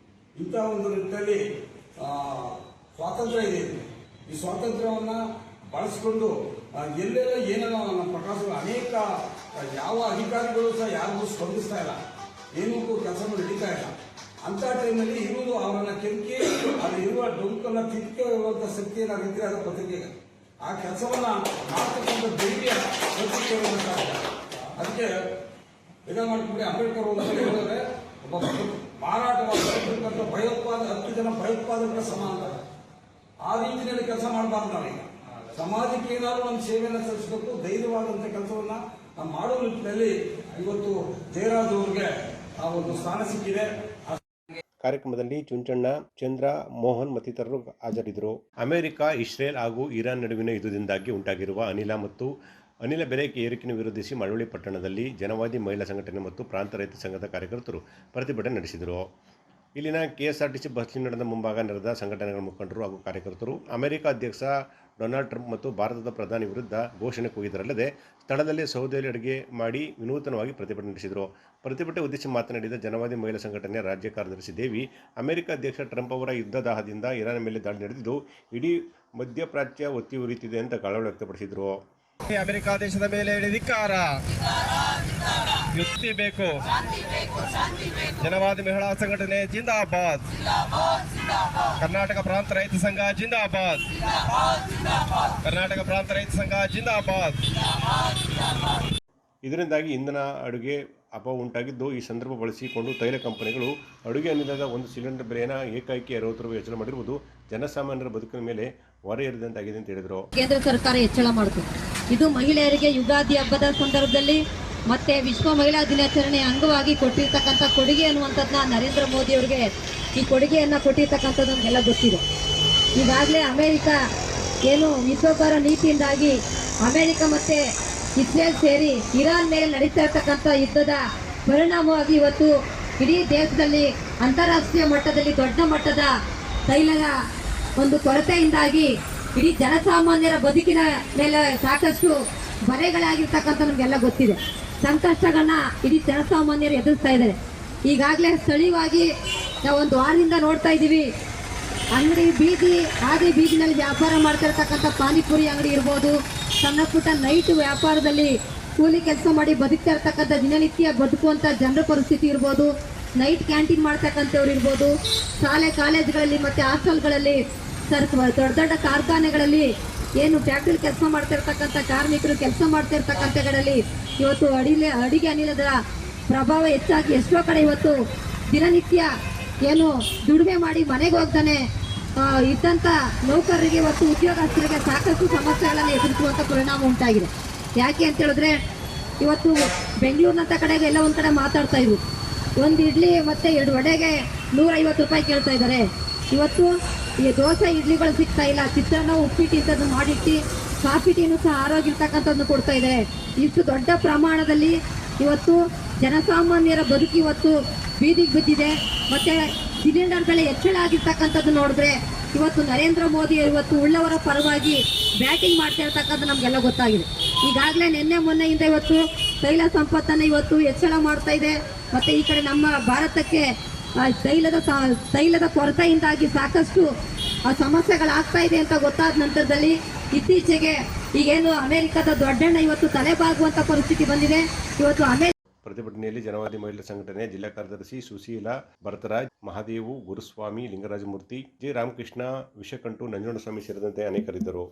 ಇಂಥ ಒಂದು ನಿಟ್ಟಿನಲ್ಲಿ ಸ್ವಾತಂತ್ರ್ಯ ಇದೆ. ಈ ಸ್ವಾತಂತ್ರ್ಯವನ್ನ ಬಳಸಿಕೊಂಡು ಎಲ್ಲೆಲ್ಲ ಏನೆಲ್ಲ ನಮ್ಮ ಪ್ರಕಾಶಗಳು ಅನೇಕ ಯಾವ ಅಧಿಕಾರಿಗಳು ಸಹ ಯಾರಿಗೂ ಸ್ಪಂದಿಸ್ತಾ ಇಲ್ಲ, ಏನಕ್ಕೂ ಕೆಲಸಗಳು ನಡೀತಾ ಇಲ್ಲ. ಅಂತ ಟೈಮಲ್ಲಿ ಇರುವುದು ಅವರನ್ನ ಕೆಂಕಿ ಅಲ್ಲಿ ಇರುವ ಡೊಂಕನ್ನ ತಿರುಗುವಂತ ಶಕ್ತಿಯನ್ನು ರೀತಿ ಆದ ಪತ್ರಿಕೆಗೆ ಆ ಕೆಲಸವನ್ನ ಮಾಡ್ತಕ್ಕಂಥ ಧೈರ್ಯ ಪತ್ರಿಕೆಗಳನ್ನ ಅದಕ್ಕೆ ಇದು ಮಾಡ್ಕೊಂಡ್ರೆ ಅಂಬೇಡ್ಕರ್ ಅಂತ ಹೇಳಿದ್ರೆ ಒಬ್ಬ ಮಾರಾಟವಾಗಿರ್ತಕ್ಕಂಥ ಭಯೋತ್ಪಾದಕ 10 ಜನ ಭಯೋತ್ಪಾದಕರ ಸಮಾನ. ಆ ರೀತಿಯಲ್ಲಿ ಕೆಲಸ ಮಾಡಬಾರ್ದು. ನಾವೀಗ ಸಮಾಜಕ್ಕೆ ಏನಾದರೂ ನಮ್ಮ ಸೇವೆಯನ್ನು ಸಲ್ಲಿಸಬೇಕು, ಧೈರ್ಯವಾದಂಥ ಕೆಲಸವನ್ನ ನಾವು ಮಾಡುವ ನಿಟ್ಟಿನಲ್ಲಿ ಇವತ್ತು ಜಯರಾಜ್ ಅವರಿಗೆ ಆ ಒಂದು ಸ್ಥಾನ ಸಿಕ್ಕಿದೆ. ಕಾರ್ಯಕ್ರಮದಲ್ಲಿ ಚುಂಚಣ್ಣ, ಚಂದ್ರ, ಮೋಹನ್ ಮತ್ತಿತರರು ಹಾಜರಿದ್ದರು. ಅಮೆರಿಕ, ಇಸ್ರೇಲ್ ಹಾಗೂ ಇರಾನ್ ನಡುವಿನ ಯುದ್ಧದಿಂದಾಗಿ ಉಂಟಾಗಿರುವ ಅನಿಲ ಬೆಲೆ ಏರಿಕೆಯನ್ನು ವಿರೋಧಿಸಿ ಮಳವಳ್ಳಿ ಪಟ್ಟಣದಲ್ಲಿ ಜನವಾದಿ ಮಹಿಳಾ ಸಂಘಟನೆ ಮತ್ತು ಪ್ರಾಂತ ರೈತ ಸಂಘದ ಕಾರ್ಯಕರ್ತರು ಪ್ರತಿಭಟನೆ ನಡೆಸಿದರು. ಇಲ್ಲಿನ ಕೆಎಸ್ಆರ್ಟಿಸಿ ಬಸ್ ನಿಲ್ದಾಣದ ಮುಂಭಾಗ ನೆರೆದ ಸಂಘಟನೆಗಳ ಮುಖಂಡರು ಹಾಗೂ ಕಾರ್ಯಕರ್ತರು ಅಮೆರಿಕ ಅಧ್ಯಕ್ಷ ಡೊನಾಲ್ಡ್ ಟ್ರಂಪ್ ಮತ್ತು ಭಾರತದ ಪ್ರಧಾನಿ ವಿರುದ್ಧ ಘೋಷಣೆ ಕೂಗಿದರಲ್ಲದೆ ಸ್ಥಳದಲ್ಲೇ ಸೌದೆಯಲ್ಲಿ ಅಡುಗೆ ಮಾಡಿ ವಿನೂತನವಾಗಿ ಪ್ರತಿಭಟನೆ ನಡೆಸಿದರು. ಪ್ರತಿಭಟನೆ ಉದ್ದೇಶಿಸಿ ಮಾತನಾಡಿದ ಜನವಾದಿ ಮಹಿಳಾ ಸಂಘಟನೆಯ ರಾಜ್ಯ ಕಾರ್ಯದರ್ಶಿ ದೇವಿ, ಅಮೆರಿಕ ಅಧ್ಯಕ್ಷ ಟ್ರಂಪ್ ಅವರ ಯುದ್ಧದಾಹದಿಂದ ಇರಾನ್ ಮೇಲೆ ದಾಳಿ ನಡೆದಿದ್ದು ಇಡೀ ಮಧ್ಯಪ್ರಾಚ್ಯ ಒತ್ತಿ ಉರಿಯುತ್ತಿದೆ ಅಂತ ಕಳವಳ ವ್ಯಕ್ತಪಡಿಸಿದರು. ಅಮೆರಿಕ ದೇಶದ ಮೇಲೆ ಧಿಕ್ಕಾರ, ಯುಕ್ತಿ ಬೇಕು. ಜನವಾದಿ ಮಹಿಳಾ ಸಂಘಟನೆ ಜಿಂದಾಬಾದ್, ಕರ್ನಾಟಕ ಪ್ರಾಂತ ರೈತ ಸಂಘ ಜಿಂದಾಬಾದ್, ಕರ್ನಾಟಕ ಪ್ರಾಂತ ರೈತ ಸಂಘ ಜಿಂದಾಬಾದ್. ಇದರಿಂದಾಗಿ ಇಂಧನ ಅಡುಗೆ ಅಭಾವ ಉಂಟಾಗಿದ್ದು, ಈ ಸಂದರ್ಭ ಬಳಸಿಕೊಂಡು ತೈಲ ಕಂಪನಿಗಳು ಅಡುಗೆ ಅನಿಲದ 1 ಸಿಲಿಂಡರ್ ಬೆಲೆಯನ್ನು ಏಕಾಏಕಿ 60 ರೂಪಾಯಿ ಹೆಚ್ಚಳ ಮಾಡಿರುವುದು ಜನಸಾಮಾನ್ಯರ ಬದುಕಿನ ಮೇಲೆ ಹೊರೆ ಏರಿದಂತಾಗಿದೆ ಅಂತ ಹೇಳಿದರು. ಕೇಂದ್ರ ಸರ್ಕಾರ ಹೆಚ್ಚಳ ಮಾಡಿತು. ಇದು ಮಹಿಳೆಯರಿಗೆ ಯುಗಾದಿ ಹಬ್ಬದ ಸಂದರ್ಭದಲ್ಲಿ ಮತ್ತು ವಿಶ್ವ ಮಹಿಳಾ ದಿನಾಚರಣೆಯ ಅಂಗವಾಗಿ ಕೊಟ್ಟಿರ್ತಕ್ಕಂಥ ಕೊಡುಗೆ ಅನ್ನುವಂಥದ್ದನ್ನ ನರೇಂದ್ರ ಮೋದಿ ಅವರಿಗೆ ಈ ಕೊಡುಗೆಯನ್ನು ಕೊಟ್ಟಿರ್ತಕ್ಕಂಥದ್ದು ನಮಗೆಲ್ಲ ಗೊತ್ತಿದೆ. ಈಗಾಗಲೇ ಅಮೇರಿಕ ಏನು ವಿಶ್ವಕರ ನೀತಿಯಿಂದಾಗಿ ಅಮೇರಿಕ ಮತ್ತು ಇಸ್ರೇಲ್ ಸೇರಿ ಇರಾನ್ ಮೇಲೆ ನಡೀತಾ ಇರ್ತಕ್ಕಂಥ ಯುದ್ಧದ ಪರಿಣಾಮವಾಗಿ ಇವತ್ತು ಇಡೀ ದೇಶದಲ್ಲಿ ಅಂತಾರಾಷ್ಟ್ರೀಯ ಮಟ್ಟದಲ್ಲಿ ದೊಡ್ಡ ಮಟ್ಟದ ತೈಲದ ಒಂದು ಕೊರತೆಯಿಂದಾಗಿ ಇಡೀ ಜನಸಾಮಾನ್ಯರ ಬದುಕಿನ ಮೇಲೆ ಸಾಕಷ್ಟು ಬರೆಗಳಾಗಿರ್ತಕ್ಕಂಥ ನಮಗೆಲ್ಲ ಗೊತ್ತಿದೆ. ಸಂಕಷ್ಟಗಳನ್ನ ಇಡೀ ಜನಸಾಮಾನ್ಯರು ಎದುರಿಸ್ತಾ ಇದ್ದಾರೆ. ಈಗಾಗಲೇ ಸ್ಥಳೀಯವಾಗಿ ನಾವು ಒಂದು ವಾರದಿಂದ ನೋಡ್ತಾ ಇದ್ದೀವಿ, ಅಂಗಡಿ ಬೀದಿನಲ್ಲಿ ವ್ಯಾಪಾರ ಮಾಡ್ತಾ ಇರ್ತಕ್ಕಂಥ ಪಾನಿಪುರಿ ಅಂಗಡಿ ಇರ್ಬೋದು, ಸಣ್ಣ ಪುಟ್ಟ ನೈಟ್ ವ್ಯಾಪಾರದಲ್ಲಿ ಕೂಲಿ ಕೆಲಸ ಮಾಡಿ ಬದುಕ್ತಾ ಇರ್ತಕ್ಕಂಥ ದಿನನಿತ್ಯ ಬದುಕುವಂಥ ಜನರ ಪರಿಸ್ಥಿತಿ ಇರ್ಬೋದು, ನೈಟ್ ಕ್ಯಾಂಟೀನ್ ಮಾಡ್ತಕ್ಕಂಥವ್ರು ಇರ್ಬೋದು, ಶಾಲೆ ಕಾಲೇಜುಗಳಲ್ಲಿ ಮತ್ತು ಹಾಸ್ಟೆಲ್ಗಳಲ್ಲಿ ದೊಡ್ಡ ದೊಡ್ಡ ಕಾರ್ಖಾನೆಗಳಲ್ಲಿ ಏನು ಫ್ಯಾಕ್ಟ್ರಿ ಕೆಲಸ ಮಾಡ್ತಾ ಇರ್ತಕ್ಕಂಥ ಕಾರ್ಮಿಕರು ಕೆಲಸ ಮಾಡ್ತಾ ಇರ್ತಕ್ಕಂಥಗಳಲ್ಲಿ ಇವತ್ತು ಅಡಿಗೆ ಅನಿಲದ ಪ್ರಭಾವ ಹೆಚ್ಚಾಗಿ ಎಷ್ಟೋ ಕಡೆ ಇವತ್ತು ದಿನನಿತ್ಯ ಏನು ದುಡಿಮೆ ಮಾಡಿ ಮನೆಗೆ ಹೋಗ್ತಾನೆ ಇದ್ದಂಥ ನೌಕರರಿಗೆ ಇವತ್ತು ಉದ್ಯೋಗಸ್ಥರಿಗೆ ಸಾಕಷ್ಟು ಸಮಸ್ಯೆಗಳನ್ನು ಎದುರಿಸುವಂಥ ಪರಿಣಾಮ ಉಂಟಾಗಿದೆ. ಯಾಕೆ ಅಂತ ಹೇಳಿದ್ರೆ ಇವತ್ತು ಬೆಂಗಳೂರಿನಂಥ ಕಡೆಗೆ ಎಲ್ಲ ಒಂದು ಕಡೆ ಮಾತಾಡ್ತಾ ಇದ್ರು, ಒಂದು ಇಡ್ಲಿ ಮತ್ತು 2 ವಡೆಗೆ 150 ರೂಪಾಯಿ ಕೇಳ್ತಾ ಇದ್ದಾರೆ. ಇವತ್ತು ಈ ದೋಸೆ ಇಡ್ಲಿಗಳು ಸಿಗ್ತಾ ಇಲ್ಲ, ಚಿತ್ರಾನ್ನ ಉಪ್ಪಿಟ್ಟು ಇಂಥದ್ದು ಮಾಡಿಟ್ಟು ಕಾಫಿ ಟೀನು ಸಹ ಆರೋಗ್ಯ ಇರ್ತಕ್ಕಂಥದ್ದು ಕೊಡ್ತಾ ಇದ್ದಾರೆ. ಇಷ್ಟು ದೊಡ್ಡ ಪ್ರಮಾಣದಲ್ಲಿ ಇವತ್ತು ಜನಸಾಮಾನ್ಯರ ಬದುಕು ಇವತ್ತು ಬೀದಿಗೆ ಬಿದ್ದಿದೆ. ಮತ್ತು ಸಿಲಿಂಡರ್ ಬೆಲೆ ಹೆಚ್ಚಳ ಆಗಿರ್ತಕ್ಕಂಥದ್ದು ನೋಡಿದ್ರೆ ಇವತ್ತು ನರೇಂದ್ರ ಮೋದಿ ಇವತ್ತು ಉಳ್ಳವರ ಪರವಾಗಿ ಬ್ಯಾಟಿಂಗ್ ಮಾಡ್ತಾ ಇರ್ತಕ್ಕಂಥ ನಮಗೆಲ್ಲ ಗೊತ್ತಾಗಿದೆ. ಈಗಾಗಲೇ ನಿನ್ನೆ ಮೊನ್ನೆಯಿಂದ ಇವತ್ತು ತೈಲ ಸಂಪತ್ತನ್ನು ಇವತ್ತು ಹೆಚ್ಚಳ ಮಾಡ್ತಾ ಇದೆ. ಮತ್ತು ಈ ಕಡೆ ನಮ್ಮ ಭಾರತಕ್ಕೆ ತೈಲದ ಕೊರತೆಯಿಂದಾಗಿ ಸಾಕಷ್ಟು ಸಮಸ್ಯೆಗಳಾಗ್ತಾ ಇದೆ ಅಂತ ಗೊತ್ತಾದ ನಂತರದಲ್ಲಿ ಇತ್ತೀಚೆಗೆ ಈಗೇನು ಅಮೆರಿಕದ ದೊಡ್ಡಣ್ಣ ಇವತ್ತು ತಲೆಬಾಗುವಂಥ ಪರಿಸ್ಥಿತಿ ಬಂದಿದೆ. ಇವತ್ತು ಪ್ರತಿಭಟನೆಯಲ್ಲಿ ಜನವಾದಿ ಮಹಿಳಾ ಸಂಘಟನೆ ಜಿಲ್ಲಾ ಕಾರ್ಯದರ್ಶಿ ಸುಶೀಲಾ, ಭರತರಾಜ್, ಮಹಾದೇವು, ಗುರುಸ್ವಾಮಿ, ಲಿಂಗರಾಜಮೂರ್ತಿ, ಜೆ ರಾಮಕೃಷ್ಣ, ವಿಷಕಂಠು, ನಂಜುಂಡಸ್ವಾಮಿ ಸೇರಿದಂತೆ ಅನೇಕರಿದ್ದರು.